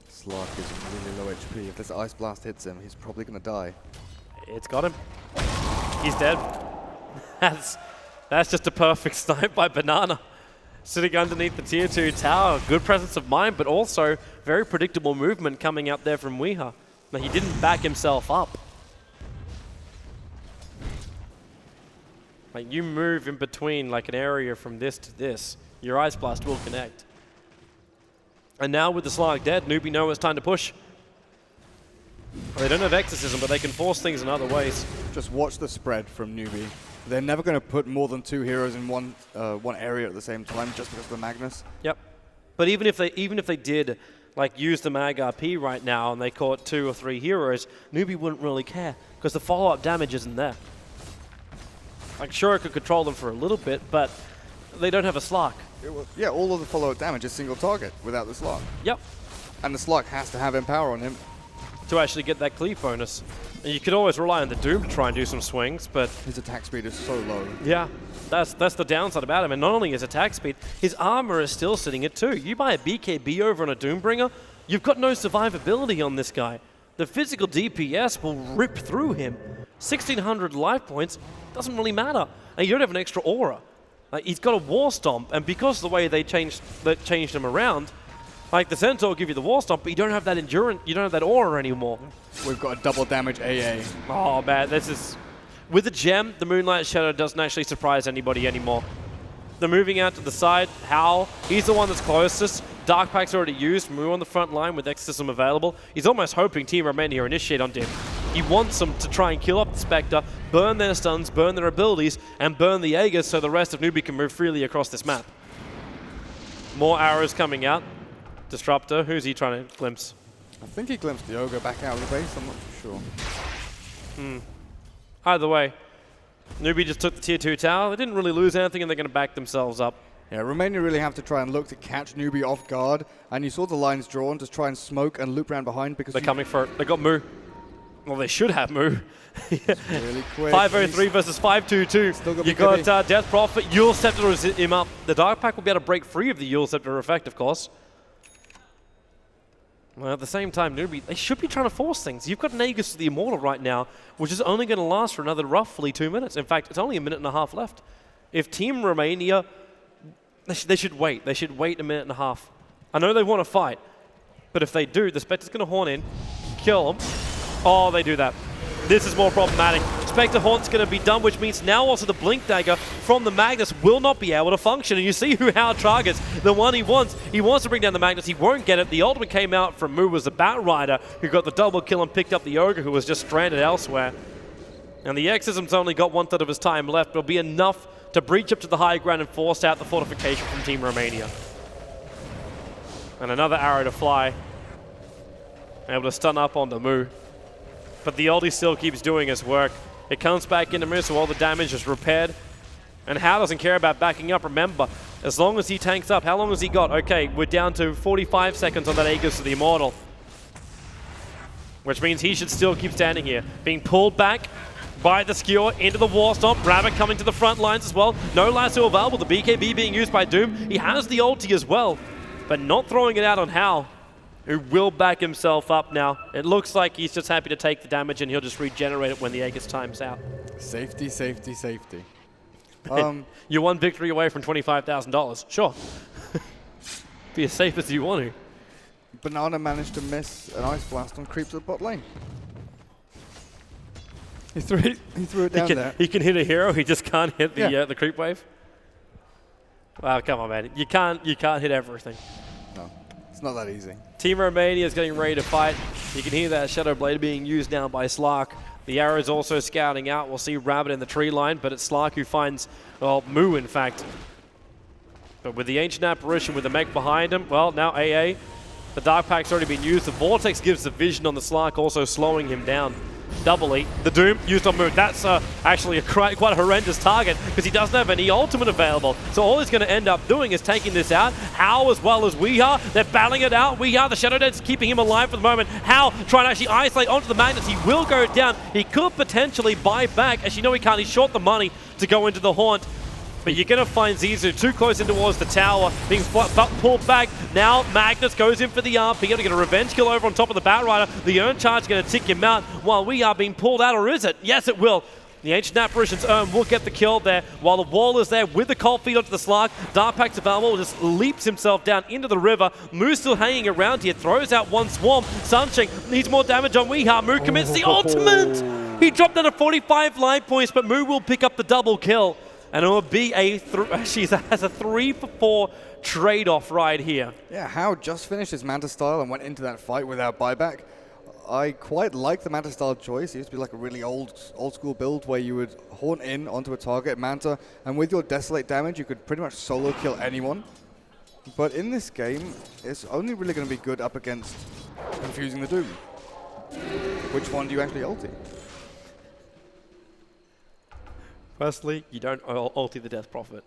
Slark is really low HP. If this Ice Blast hits him, he's probably going to die. It's got him. He's dead. That's just a perfect snipe by Banana. Sitting underneath the Tier 2 tower. Good presence of mind, but also very predictable movement coming out there from Weeha. Now, he didn't back himself up. Like, you move in between like an area from this to this, your Ice Blast will connect. And now with the Slark dead, Newbie know it's time to push. They don't have Exorcism, but they can force things in other ways. Just watch the spread from Newbie. They're never going to put more than 2 heroes in one area at the same time just because of the Magnus. Yep. But even if they did like use the Mag RP right now and they caught 2 or 3 heroes, Newbie wouldn't really care because the follow-up damage isn't there. Like, sure, it could control them for a little bit, but they don't have a Slark. Yeah, all of the follow-up damage is single target without the Slark. Yep. And the Slark has to have Empower on him to actually get that cleave bonus. And you could always rely on the Doom to try and do some swings, but his attack speed is so low. Yeah, that's the downside about him. And not only his attack speed, his armor is still sitting at 2. You buy a BKB over on a Doombringer, you've got no survivability on this guy. the physical DPS will rip through him. 1,600 life points doesn't really matter. And you don't have an extra aura. Like, he's got a War Stomp, and because of the way they changed him around, like the Centaur will give you the War Stomp, but you don't have that endurance, you don't have that aura anymore. We've got a double damage AA. Oh man, this is... With the gem, the Moonlight Shadow doesn't actually surprise anybody anymore. They're moving out to the side. Hal, he's the one that's closest. Dark Pack's already used. Moo on the front line with Exorcism available. He's almost hoping Team Romania initiate onto him. He wants them to try and kill off the Spectre, burn their stuns, burn their abilities, and burn the Jaegers so the rest of Newbie can move freely across this map. More arrows coming out. Disruptor, who's he trying to glimpse? I think he glimpsed the Ogre back out of the base, I'm not too sure. Either way, Newbie just took the tier 2 tower. They didn't really lose anything, and they're going to back themselves up. Yeah, Romania really have to try and look to catch Newbie off guard, and you saw the lines drawn to try and smoke and loop around behind because they're coming for it. They got Moo. Well, they should have Moo. Really quick. 503 versus 522. You got Death Prophet. Yule Scepter was him up. The Dark Pack will be able to break free of the Yule Scepter effect, of course. Well, at the same time, Newbie, they should be trying to force things. You've got an Aegis to the Immortal right now, which is only going to last for another roughly 2 minutes. In fact, it's only 1.5 minutes left. If Team Romania, they should wait. They should wait 1.5 minutes. I know they want to fight, but if they do, the Spectre's going to horn in, kill them. Oh, they do that. This is more problematic. Spectre Haunt's going to be done, which means now also the Blink Dagger from the Magnus will not be able to function. And you see who Hal targets, the one he wants. He wants to bring down the Magnus. He won't get it. The ultimate came out from Moo was the Bat Rider, who got the double kill and picked up the Ogre, who was just stranded elsewhere. And the Exorcism's only got 1/3 of his time left, but it'll be enough to breach up to the high ground and force out the fortification from Team Romania. And another arrow to fly. Able to stun up on the Moo. But the ulti still keeps doing his work. It comes back into Moo, so all the damage is repaired. And Hal doesn't care about backing up. Remember, as long as he tanks up, how long has he got? Okay, we're down to 45 seconds on that Aegis to the Immortal. Which means he should still keep standing here. Being pulled back by the Skewer into the War Stomp. Rabbit coming to the front lines as well. No lasso available. The BKB being used by Doom. He has the ulti as well, but not throwing it out on Hal, who will back himself up now. It looks like he's just happy to take the damage and he'll just regenerate it when the Aegis times out. Safety, safety, safety. You're one victory away from $25,000. Sure. Be as safe as you want to. Banana managed to miss an Ice Blast on creep to the bot lane. He threw it down there. He can hit a hero, he just can't hit the creep wave. Wow, come on, man. You can't hit everything. No. It's not that easy. Team Romania is getting ready to fight. You can hear that Shadow Blade being used now by Slark. The arrow's also scouting out. We'll see Rabbit in the tree line, but it's Slark who finds, well, Moo, in fact. But with the Ancient Apparition with the mech behind him, well, now AA. The Dark Pack's already been used. The Vortex gives the vision on the Slark, also slowing him down. Doubly. The Doom used on Moo. That's actually quite a horrendous target because he doesn't have any ultimate available. So all he's going to end up doing is taking this out. Hal as well as Weeha. They're battling it out. Weeha, the Shadow Dead's keeping him alive for the moment. Hal trying to actually isolate onto the Magnus. He will go down. He could potentially buy back. As you know, he can't. He's short the money to go into the Haunt. But you're going to find Zizu too close in towards the tower, being pulled back. Now Magnus goes in for the RP, going to get a revenge kill over on top of the Bat Rider. The Urn Charge is going to tick him out while we are being pulled out, or is it? Yes, it will. The Ancient Apparition's Urn will get the kill there while the wall is there with the cold feet onto the Slark. Dark Pack's available, just leaps himself down into the river. Moo's still hanging around here, throws out one Swarm. Sunshine needs more damage on Weeha. Moo commits the ultimate! He dropped down to 45 life points, but Moo will pick up the double kill. And it will be she has a 3-for-4 trade-off right here. Yeah, Hao just finished his Manta style and went into that fight without buyback. I quite like the Manta style choice. It used to be like a really old school build where you would haunt in onto a target Manta, and with your Desolate damage, you could pretty much solo kill anyone. But in this game, it's only really going to be good up against Confusing the Doom. Which one do you actually ulti? Firstly, you don't ulti the Death Prophet.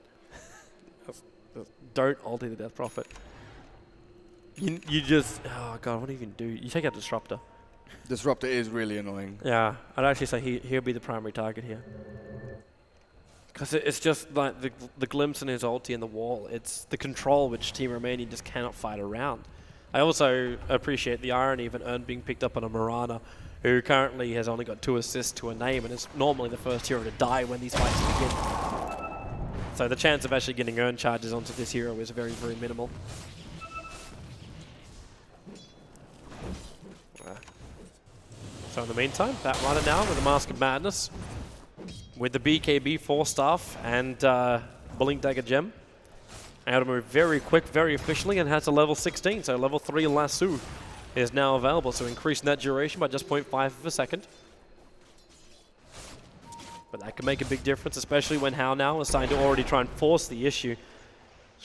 Don't ulti the Death Prophet. You just, oh god, what do you even do? You take out Disruptor. Disruptor is really annoying. Yeah, I'd actually say he'll be the primary target here. Because it's just like the glimpse in his ulti and the wall. It's the control which Team Romania just cannot fight around. I also appreciate the irony of an Urn being picked up on a Mirana, who currently has only got 2 assists to a name and is normally the first hero to die when these fights begin. So the chance of actually getting Urn charges onto this hero is very, very minimal. So in the meantime, Batrider now with the Mask of Madness, with the BKB 4-staff and Blink Dagger Gem. Able to move very quick, very efficiently, and has a level 16, so level 3 Lasso is now available, so increasing that duration by just 0.5 of a second. But that can make a big difference, especially when How now is starting to already try and force the issue.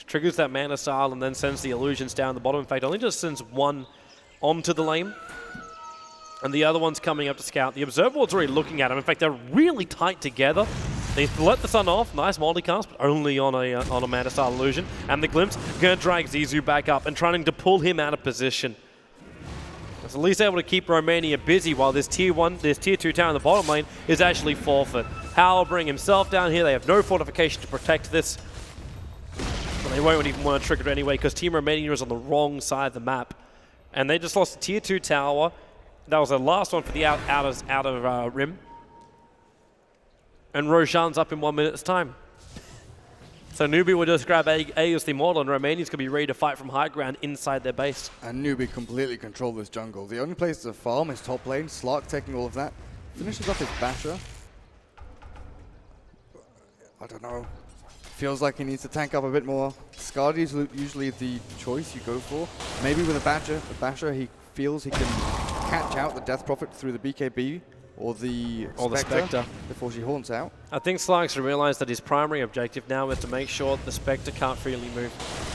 Triggers that mana style and then sends the illusions down the bottom. In fact, only just sends one onto the lane, and the other one's coming up to scout. The Observer Ward's already looking at him. In fact, they're really tight together. They let the sun off, nice multicast, but only on a mana style illusion. And the Glimpse gonna drag Zizou back up and trying to pull him out of position. It's at least able to keep Romania busy while this tier 2 tower in the bottom lane is actually forfeit. How will bring himself down here. They have no fortification to protect this. But they won't even want to trigger it anyway because Team Romania is on the wrong side of the map. And they just lost the tier 2 tower. That was the last one for the outer rim. And Roshan's up in 1 minute's time. So Newbie will just grab Aegis the Immortal, and Romania's going to be ready to fight from high ground inside their base. And Newbie completely control this jungle. The only place to farm is top lane. Slark taking all of that. Finishes off his Basher. I don't know. Feels like he needs to tank up a bit more. Skadi is usually the choice you go for. Maybe with a Basher he feels he can catch out the Death Prophet through the BKB. Or the Spectre before she haunts out. I think Slark's realized that his primary objective now is to make sure the Spectre can't freely move.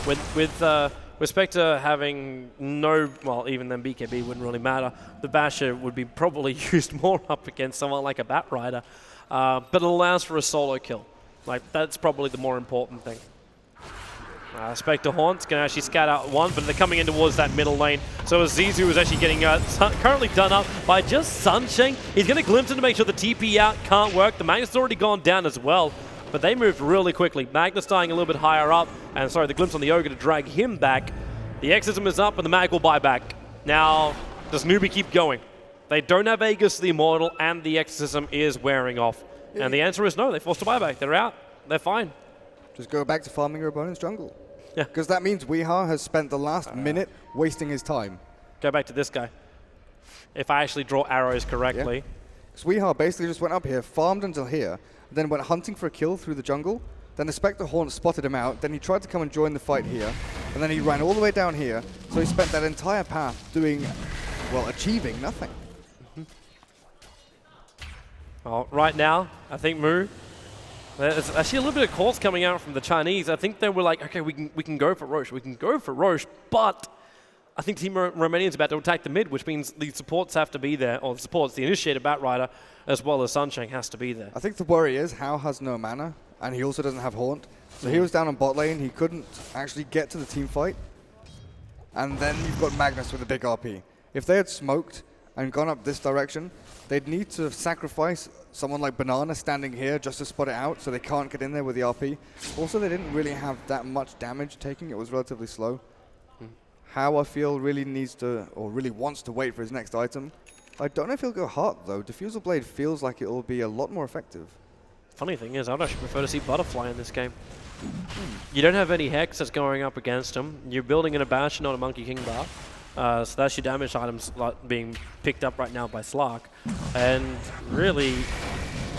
With Spectre having no, well, even then BKB wouldn't really matter. The Basher would be probably used more up against someone like a Batrider, but it allows for a solo kill. Like, that's probably the more important thing. Spectre Haunts can actually scat out one, but they're coming in towards that middle lane. So as Zizou is actually getting currently done up by just Sunshine. He's going to glimpse in to make sure the TP out can't work. The Magnus has already gone down as well, but they moved really quickly. Magnus dying a little bit higher up, and sorry, the glimpse on the Ogre to drag him back. The Exorcism is up, and the Mag will buy back. Now, does Newbie keep going? They don't have Aegis the Immortal, and the Exorcism is wearing off. And the answer is no, they forced a buyback. They're out. They're fine. Just go back to farming your opponent's jungle. Yeah. Because that means Weeha has spent the last minute wasting his time. Go back to this guy. If I actually draw arrows correctly. Because Weeha basically just went up here, farmed until here, then went hunting for a kill through the jungle. Then the Spectre Haunt spotted him out. Then he tried to come and join the fight here. And then he ran all the way down here. So he spent that entire path doing, well, achieving nothing. Well, right now, I think Mu, there's actually a little bit of calls coming out from the Chinese. I think they were like, okay, we can go for Roche. We can go for Roche, but I think Team Romanian's about to attack the mid, which means the supports have to be there, or the supports, the initiator Batrider, as well as Sunshine has to be there. I think the worry is Hao has no mana, and he also doesn't have Haunt. So he was down on bot lane. He couldn't actually get to the team fight. And then you've got Magnus with a big RP. If they had smoked and gone up this direction, they'd need to sacrifice someone like Banana standing here just to spot it out, so they can't get in there with the RP. Also, they didn't really have that much damage taking. It was relatively slow. How I feel really needs to, or really wants to wait for his next item. I don't know if he'll go Heart, though. Diffusal Blade feels like it will be a lot more effective. Funny thing is, I'd actually prefer to see Butterfly in this game. You don't have any Hex that's going up against him. You're building in a Bash, not a Monkey King bar. So that's your damage items being picked up right now by Slark. And really,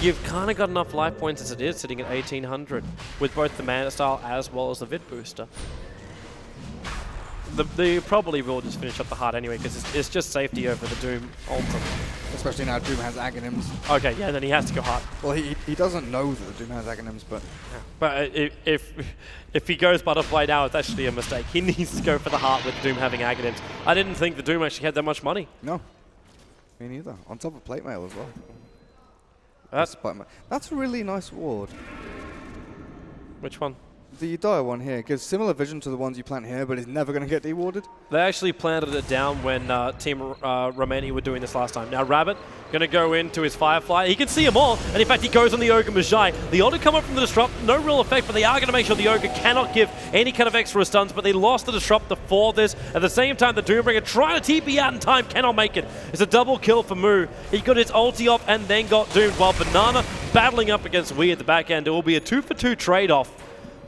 you've kind of got enough life points as it is, sitting at 1800, with both the Mana Style as well as the Vid Booster. They probably will just finish up the Heart anyway, because it's just safety over the Doom ultimate. Especially now Doom has Aghanims. Okay, yeah, then he has to go Heart. Well, he doesn't know that the Doom has Aghanims, but... Yeah. But if he goes Butterfly now, it's actually a mistake. He needs to go for the Heart with Doom having Aghanims. I didn't think the Doom actually had that much money. No. Me neither. On top of Plate Mail as well. That's a really nice ward. Which one? The Dire one here gives similar vision to the ones you plant here, but is never going to get dewarded. They actually planted it down when Team Romania were doing this last time. Now Rabbit going to go into his Firefly. He can see them all, and in fact he goes on the Ogre Magi. The Ogre come up from the Disrupt, no real effect, but they are going to make sure the Ogre cannot give any kind of extra stuns, but they lost the Disruptor for this. At the same time, the Doombringer trying to TP out in time, cannot make it. It's a double kill for Moo. He got his ulti off and then got doomed, while Banana battling up against Wee at the back end. It will be a 2-for-2 trade-off.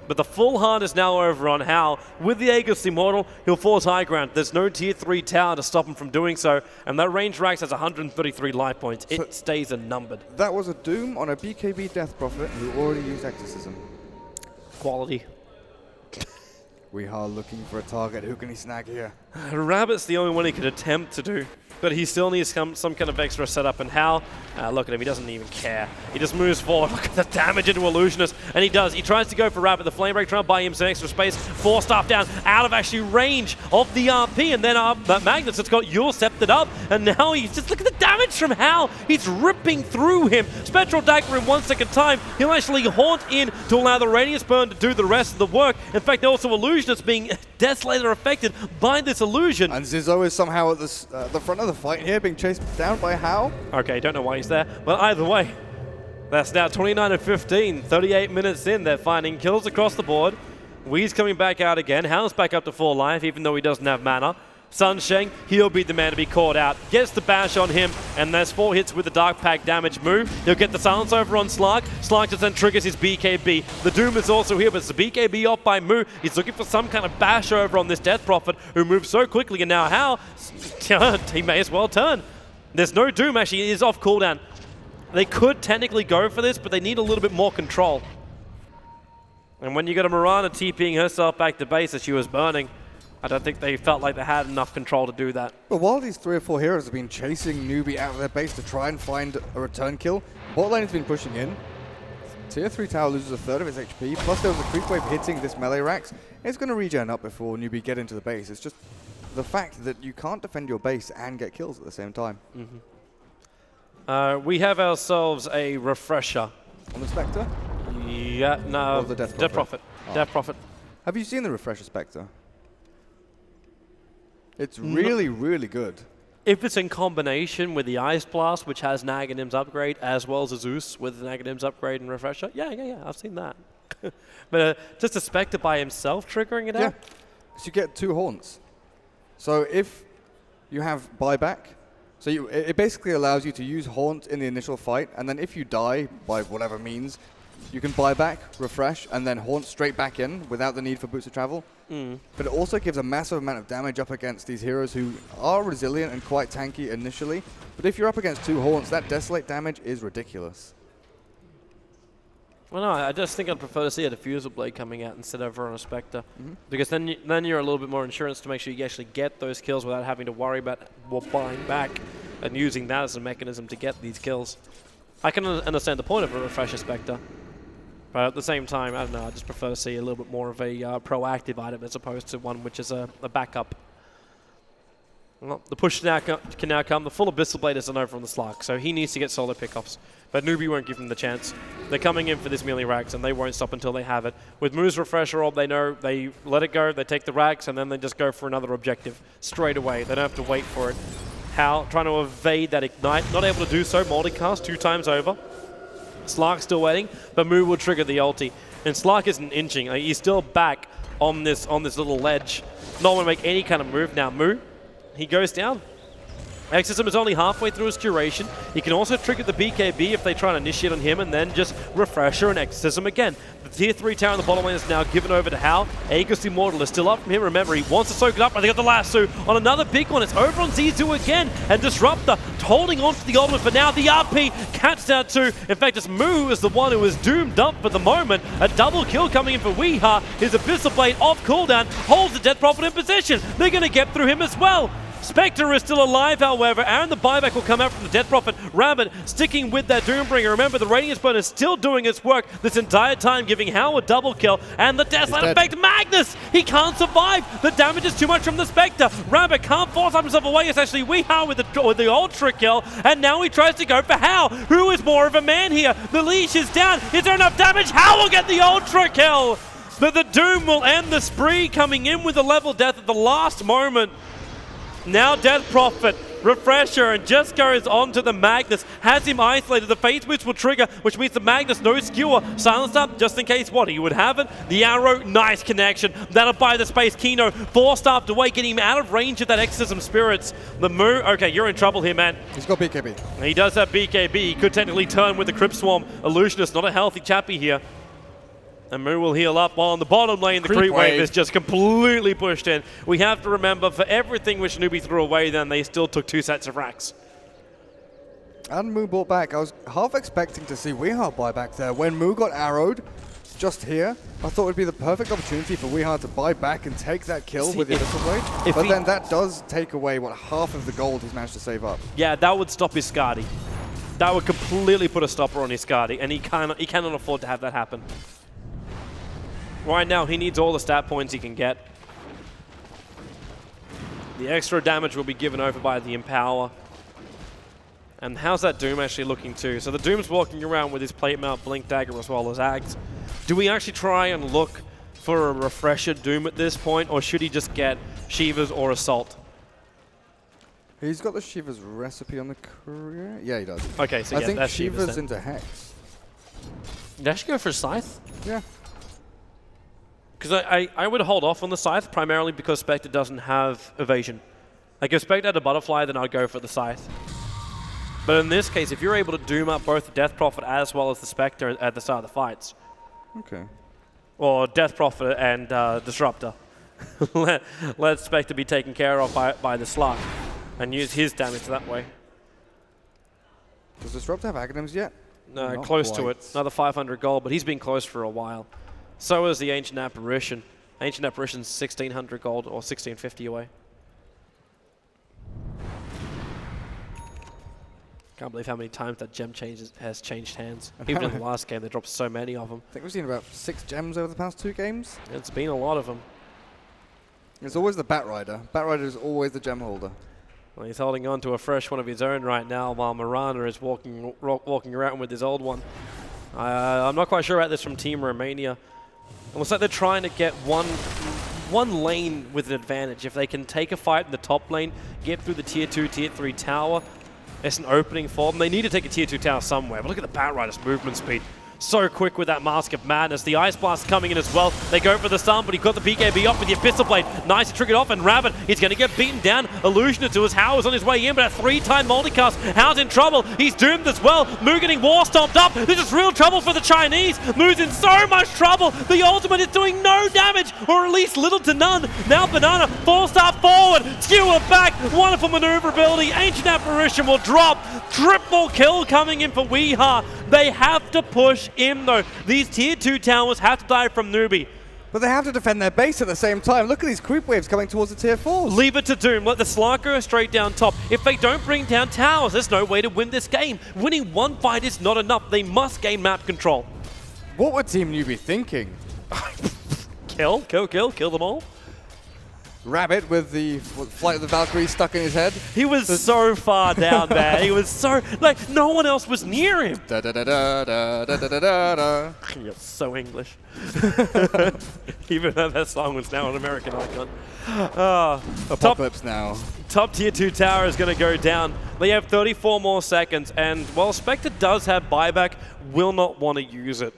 But the full hunt is now over on Hal. With the Aegis Immortal, he'll force high ground. There's no tier 3 tower to stop him from doing so, and that range Rax has 133 life points. It stays unnumbered. That was a Doom on a BKB Death Prophet who already used Exorcism. Quality. We are looking for a target. Who can he snag here? Rabbit's the only one he could attempt to do, but he still needs some kind of extra setup. And Hal, look at him, he doesn't even care. He just moves forward. Look at the damage into Illusionist, and he does. He tries to go for Rabbit. The Flame Break trying to buy him some extra space. 4-staff down, out of actually range of the RP, and then Magnus has got Yule-Scepted up, and now he's just, look at the damage from Hal. He's ripping through him. Spectral Dagger in 1 second time. He'll actually haunt in to allow the Radiance Burn to do the rest of the work. In fact, also Illusionist being desolated or affected by this illusion. And Zizzo is somehow at the front of the fight here, being chased down by Hal. Okay, don't know why he's there. Well, either way, that's now 29-15. 38 minutes in, they're finding kills across the board. Wee's coming back out again. Hal's back up to full life, even though he doesn't have mana. Sunsheng, he'll be the man to be caught out. Gets the bash on him, and there's 4 hits with the Dark Pack damage move. He'll get the silence over on Slark. Slark just then triggers his BKB. The Doom is also here, but it's the BKB off by Moo. He's looking for some kind of bash over on this Death Prophet, who moves so quickly, and now Hal, he may as well turn. There's no Doom, actually, it is off cooldown. They could technically go for this, but they need a little bit more control. And when you got a Mirana TPing herself back to base as she was burning, I don't think they felt like they had enough control to do that. But while these 3 or 4 heroes have been chasing Newbie out of their base to try and find a return kill, bot lane has been pushing in. Tier 3 tower loses a third of its HP, plus there was a creep wave hitting this melee Rax. It's going to regen up before Newbie get into the base. It's just the fact that you can't defend your base and get kills at the same time. We have ourselves a refresher. On the Spectre? Yeah, no. Or the Death Prophet? Death Prophet. Oh. Death Prophet. Have you seen the refresher Spectre? It's really, really good. If it's in combination with the Ice Blast, which has Naganim's upgrade, as well as a Zeus with Naganim's upgrade and refresher, yeah, I've seen that. But just a Spectre by himself triggering it out? Yeah, so you get 2 haunts. So if you have buyback, so it basically allows you to use haunt in the initial fight, and then if you die by whatever means, you can buy back, refresh, and then haunt straight back in without the need for boots of travel. But it also gives a massive amount of damage up against these heroes who are resilient and quite tanky initially. But if you're up against 2 haunts, that desolate damage is ridiculous. Well, no, I just think I'd prefer to see a Diffusal Blade coming out instead of on a Spectre. Because then you're a little bit more insurance to make sure you actually get those kills without having to worry about buying back and using that as a mechanism to get these kills. I can understand the point of a Refresher Spectre. But at the same time, I don't know, I just prefer to see a little bit more of a proactive item as opposed to one which is a backup. Well, the push now can now come. The full Abyssal Blade isn't over on the Slark, so he needs to get solo pickoffs. But Newbie won't give him the chance. They're coming in for this melee Rax, and they won't stop until they have it. With Moo's Refresher Orb, they know they let it go, they take the Rax, and then they just go for another objective straight away. They don't have to wait for it. Hal trying to evade that Ignite, not able to do so, multicast 2 times over. Slark still waiting, but Moo will trigger the ulti. And Slark isn't inching. He's still back on this little ledge. Not want to make any kind of move now. Moo, he goes down. Exorcism is only halfway through his duration. He can also trigger the BKB if they try to initiate on him, and then just Refresher and Exorcism again. The tier 3 tower in the bottom lane is now given over to Hal. Aegis Immortal is still up from him. Remember, he wants to soak it up, but they got the lasso on another big one. It's over on Z2 again, and Disruptor holding on to the ultimate for now. The RP catch that too. In fact, it's Moo is the one who is doomed up for the moment. A double kill coming in for Weeha. His Abyssal Blade off cooldown holds the Death Prophet in position. They're going to get through him as well. Spectre is still alive, however, and the buyback will come out from the Death Prophet. Rabbit sticking with that Doombringer. Remember, the Radiance Burn is still doing its work this entire time, giving Hal a double kill. And the Deathlight effect, Magnus! He can't survive! The damage is too much from the Spectre. Rabbit can't force himself away. It's actually Weeha with the Ultra kill, and now he tries to go for Hal, who is more of a man here. The leash is down. Is there enough damage? Hal will get the Ultra kill! but the Doom will end the spree, coming in with a level death at the last moment. Now Death Prophet, Refresher, and just goes on to the Magnus, has him isolated. The Phase Boost will trigger, which means the Magnus, no skewer, silenced up just in case what, he would have it. The arrow, nice connection. That'll buy the space. Kino forced up away, getting him out of range of that Exorcism Spirits. The Moo, okay, you're in trouble here, man. He's got BKB. He does have BKB. He could technically turn with the Crypt Swarm. Illusionist, not a healthy chappy here. And Moo will heal up while on the bottom lane, the creep wave is just completely pushed in. We have to remember, for everything which Newbie threw away, then they still took 2 sets of racks. And Moo bought back. I was half expecting to see Weehaw buy back there. When Moo got arrowed just here, I thought it would be the perfect opportunity for Weehaw to buy back and take that kill with the Abyssal Blade. But then that does take away, what, half of the gold he's managed to save up. Yeah, that would stop his Skadi. That would completely put a stopper on his Skadi, and he cannot afford to have that happen. Right now, he needs all the stat points he can get. The extra damage will be given over by the Empower. And how's that Doom actually looking too? So the Doom's walking around with his plate mount, Blink Dagger, as well as Ags. Do we actually try and look for a Refresher Doom at this point, or should he just get Shivas or Assault? He's got the Shiva's recipe on the career? Yeah, he does. Okay, so I yeah, think that's Shiva's into Hex. Did I actually go for Scythe? Yeah. Because I would hold off on the Scythe, primarily because Spectre doesn't have evasion. Like, if Spectre had a Butterfly, then I'd go for the Scythe. But in this case, if you're able to Doom up both the Death Prophet as well as the Spectre at the start of the fights. Okay. Or Death Prophet and Disruptor. let Spectre be taken care of by the Slug and use his damage that way. Does Disruptor have Aghanims yet? No, Not close quite. to it. Another 500 gold, but he's been close for a while. So is the Ancient Apparition. Ancient Apparition's 1,600 gold or 1,650 away. Can't believe how many times that gem has changed hands. Even in the last game, they dropped so many of them. I think we've seen about 6 gems over the past 2 games. It's been a lot of them. It's always the Batrider. Batrider is always the gem holder. Well, he's holding on to a fresh one of his own right now, while Marana is walking around with his old one. I'm not quite sure about this from Team Romania. It looks like they're trying to get one lane with an advantage. If they can take a fight in the top lane, get through the tier 2, tier 3 tower, it's an opening for them. They need to take a tier 2 tower somewhere, but look at the Batrider's movement speed. So quick with that Mask of Madness. The Ice Blast coming in as well. They go for the stun, but he got the BKB off with the Abyssal Blade. Nicely triggered off, and Rabbit, he's going to get beaten down. Illusionist to his Howard's on his way in, but a 3-time multicast. Howard's in trouble. He's doomed as well. Moo getting war stomped up. This is real trouble for the Chinese. Moo's in so much trouble. The ultimate is doing no damage, or at least little to none. Now Banana, 4-star forward. Skewer back. Wonderful maneuverability. Ancient Apparition will drop. Triple kill coming in for Weehaw. They have to push in though. These tier 2 towers have to die from Newbie. But they have to defend their base at the same time. Look at these creep waves coming towards the tier 4s. Leave it to Doom. Let the Slark go straight down top. If they don't bring down towers, there's no way to win this game. Winning one fight is not enough. They must gain map control. What would Team Newbie thinking? Kill them all. Rabbit with the Flight of the Valkyrie stuck in his head. He was so far down there. He was so, like, no one else was near him. Da da da da da da da da da. You're so English. Even though that song was now an American icon. Apocalypse now. Top tier 2 tower is going to go down. They have 34 more seconds, and while Spectre does have buyback, will not want to use it.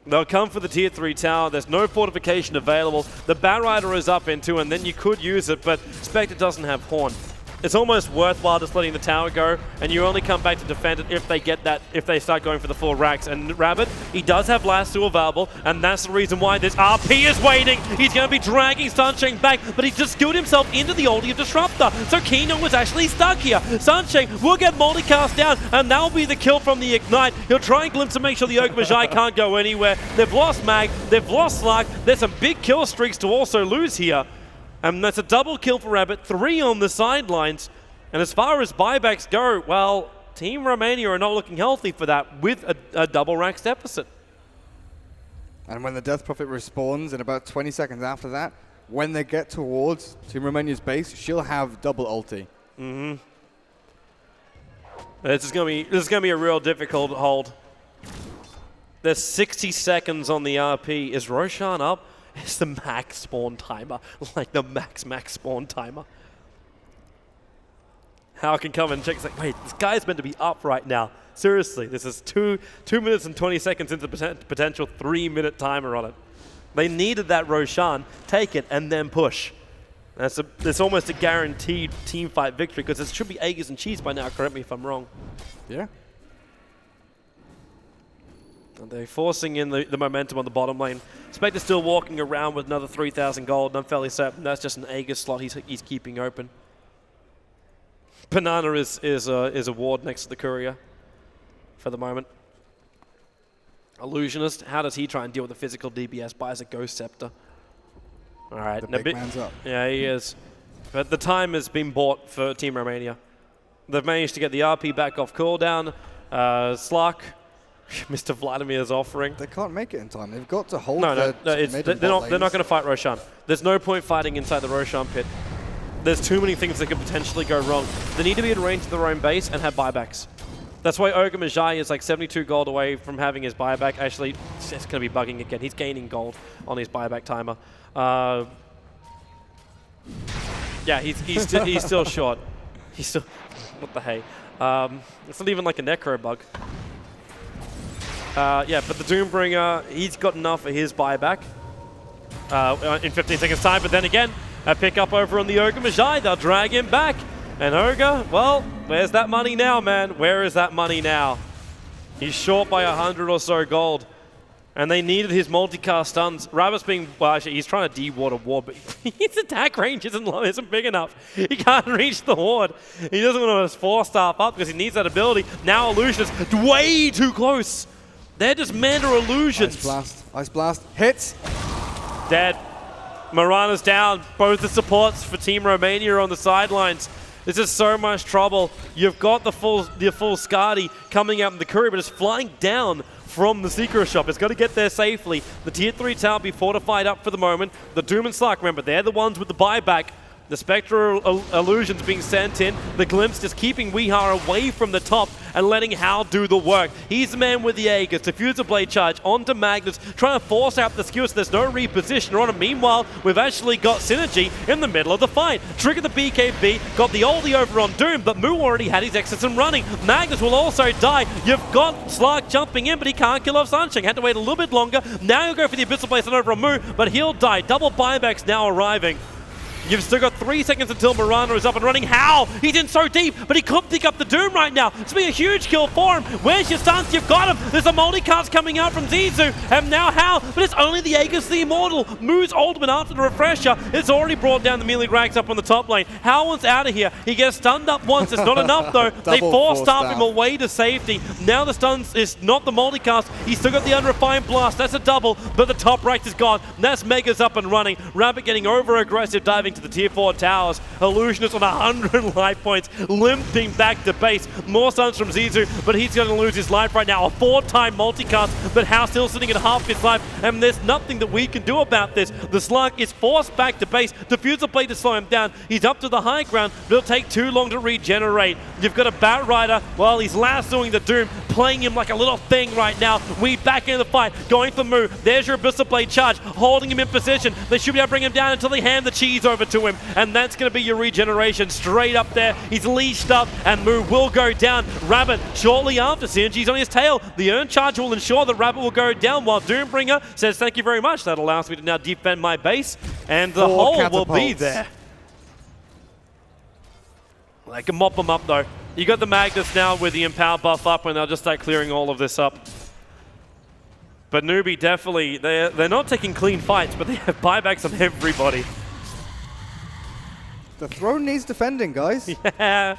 They'll come for the tier 3 tower. There's no fortification available. The Batrider is up into, and then you could use it, but Spectre doesn't have Horn. It's almost worthwhile just letting the tower go, and you only come back to defend it if they get that, if they start going for the full racks. And Rabbit, he does have Lasso available, and that's the reason why this RP is waiting. He's going to be dragging Sunshine back, but he just skilled himself into the ulti of Disruptor. So Kino was actually stuck here. Sunshine will get multicast down, and that'll be the kill from the Ignite. He'll try and glimpse to make sure the Oak Magi can't go anywhere. They've lost Mag, they've lost Slark. There's some big kill streaks to also lose here. And that's a double kill for Rabbit, 3 on the sidelines. And as far as buybacks go, well, Team Romania are not looking healthy for that with a double racks deficit. And when the Death Prophet respawns in about 20 seconds after that, when they get towards Team Romania's base, she'll have double ulti. Mm-hmm. This is gonna be a real difficult hold. There's 60 seconds on the RP. Is Roshan up? It's the max spawn timer. Like the max spawn timer. How can come and check? It's like, wait, this guy's meant to be up right now. Seriously, this is 2 minutes and 20 seconds into the potential 3-minute timer on it. They needed that Roshan. Take it and then push. It's almost a guaranteed team fight victory because it should be Aegis and Cheese by now. Correct me if I'm wrong. Yeah. And they're forcing in the momentum on the bottom lane. Spectre still walking around with another 3,000 gold, and I'm fairly certain that's just an Aegis slot he's keeping open. Banana is a ward next to the courier for the moment. Illusionist, how does he try and deal with the physical DBS? Buys a Ghost Scepter. All right. The big man's up. Yeah, he is. But the time has been bought for Team Romania. They've managed to get the RP back off cooldown. Slark, Mr. Vladimir's offering. They can't make it in time. They've got to hold No, they're not going to fight Roshan. There's no point fighting inside the Roshan pit. There's too many things that could potentially go wrong. They need to be in range of their own base and have buybacks. That's why Ogre Majai is like 72 gold away from having his buyback. Actually, it's going to be bugging again. He's gaining gold on his buyback timer. Yeah, he's still short. He's still... What the hey? It's not even like a necro bug. Yeah, but the Doombringer, he's got enough for his buyback in 15 seconds time. But then again, a pick up over on the Ogre Majai. They'll drag him back. And Ogre, well, where's that money now, man? Where is that money now? He's short by 100 or so gold. And they needed his multicast stuns. Rabbit's being, well, actually, he's trying to de-ward a ward, but his attack range isn't big enough. He can't reach the ward. He doesn't want to force staff up because he needs that ability. Now Illusion is way too close. They're just Manda Illusions. Ice Blast. Ice Blast. Hits. Dead. Marana's down. Both the supports for Team Romania are on the sidelines. This is so much trouble. You've got the full Skadi coming out in the courier, but it's flying down from the Secret Shop. It's got to get there safely. The Tier 3 tower will be fortified up for the moment. The Doom and Slark, remember, they're the ones with the buyback. The Spectral Illusions being sent in. The Glimpse just keeping Weehar away from the top and letting Hal do the work. He's the man with the Aegis. Diffuser Blade Charge onto Magnus, trying to force out the skills. There's no repositioner on him. Meanwhile, we've actually got Synergy in the middle of the fight. Trigger the BKB, got the oldie over on Doom, but Moo already had his exits and running. Magnus will also die. You've got Slark jumping in, but he can't kill off Sunshine. Had to wait a little bit longer. Now you'll go for the Abyssal Blade over on Moo, but he'll die. Double buybacks now arriving. You've still got 3 seconds until Marana is up and running. How? He's in so deep, but he couldn't pick up the Doom right now. It's been a huge kill for him. Where's your stuns? You've got him. There's a multicast coming out from Zizou, and now How? But it's only the Aegis the Immortal. Moo's ultimate after the refresher. It's already brought down the melee rags up on the top lane. How wants out of here. He gets stunned up once. It's not enough, though. They force-staff him away to safety. Now the stuns is not the multicast. He's still got the unrefined blast. That's a double, but the top right is gone. That's Mega's up and running. Rabbit getting over-aggressive, diving to the Tier 4 towers. Illusionist on 100 life points, limping back to base. More stuns from Zizou, but he's going to lose his life right now. A 4-time multicast, but How still sitting at half his life, and there's nothing that we can do about this. The Slug is forced back to base. Diffuser Blade to slow him down. He's up to the high ground, but it'll take too long to regenerate. You've got a Bat Rider, well, he's lassoing the Doom, playing him like a little thing right now. We back in the fight, going for Moo. There's your Abyssal Blade charge, holding him in position. They should be able to bring him down until they hand the cheese over to him, and that's going to be your regeneration straight up there. He's leashed up, and Moo will go down. Rabbit shortly after, Synergy's on his tail. The Earn Charge will ensure that Rabbit will go down, while Doombringer says, thank you very much. That allows me to now defend my base, and the hole will be there. They can mop them up, though. You got the Magnus now with the Empower buff up, and they'll just start clearing all of this up. But Newbie definitely, they're not taking clean fights, but they have buybacks on everybody. The throne needs defending, guys. Yeah,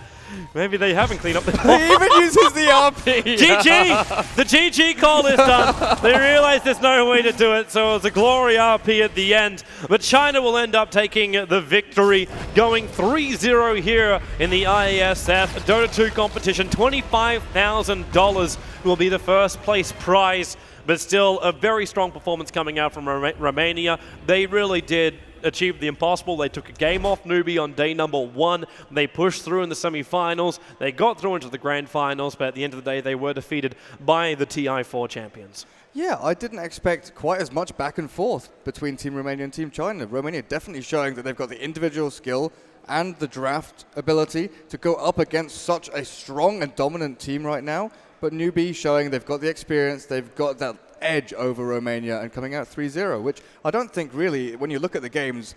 maybe they haven't cleaned up the He even uses the RP. GG! The GG call is done. They realize there's no way to do it, so it's a glory RP at the end. But China will end up taking the victory, going 3-0 here in the IeSF Dota 2 competition. $25,000 will be the first place prize, but still a very strong performance coming out from Romania. They really did achieved the impossible. They took a game off Newbie on day number 1. They pushed through in the semifinals. They got through into the grand finals, but at the end of the day, they were defeated by the TI4 champions. Yeah, I didn't expect quite as much back and forth between Team Romania and Team China. Romania definitely showing that they've got the individual skill and the draft ability to go up against such a strong and dominant team right now. But Newbie showing they've got the experience, they've got that edge over Romania and coming out 3-0, which I don't think really, when you look at the games,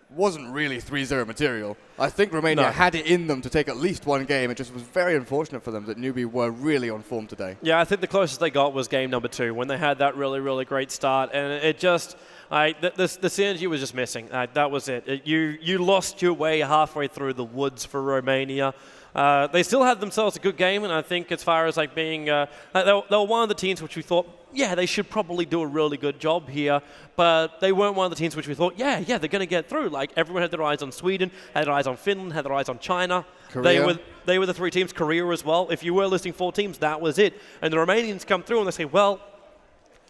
wasn't really 3-0 material. I think Romania had it in them to take at least one game. It just was very unfortunate for them that Newbie were really on form today. Yeah, I think the closest they got was game number 2 when they had that really, really great start. And it just, the synergy was just missing. That was it. You lost your way halfway through the woods for Romania. They still had themselves a good game, and I think as far as like being, they were one of the teams which we thought, yeah, they should probably do a really good job here, but they weren't one of the teams which we thought, yeah, they're going to get through. Like everyone had their eyes on Sweden, had their eyes on Finland, had their eyes on China. Korea. They were the 3 teams. Korea as well. If you were listing 4 teams, that was it. And the Romanians come through and they say, well,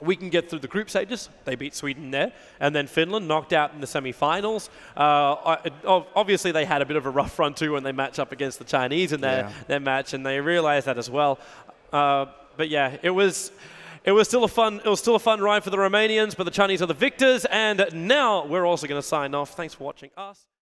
we can get through the group stages. They beat Sweden there. And then Finland knocked out in the semifinals. Obviously, they had a bit of a rough run too when they match up against the Chinese in their match, and they realized that as well. But yeah, it was still a fun ride for the Romanians, but the Chinese are the victors. And now we're also going to sign off. Thanks for watching us.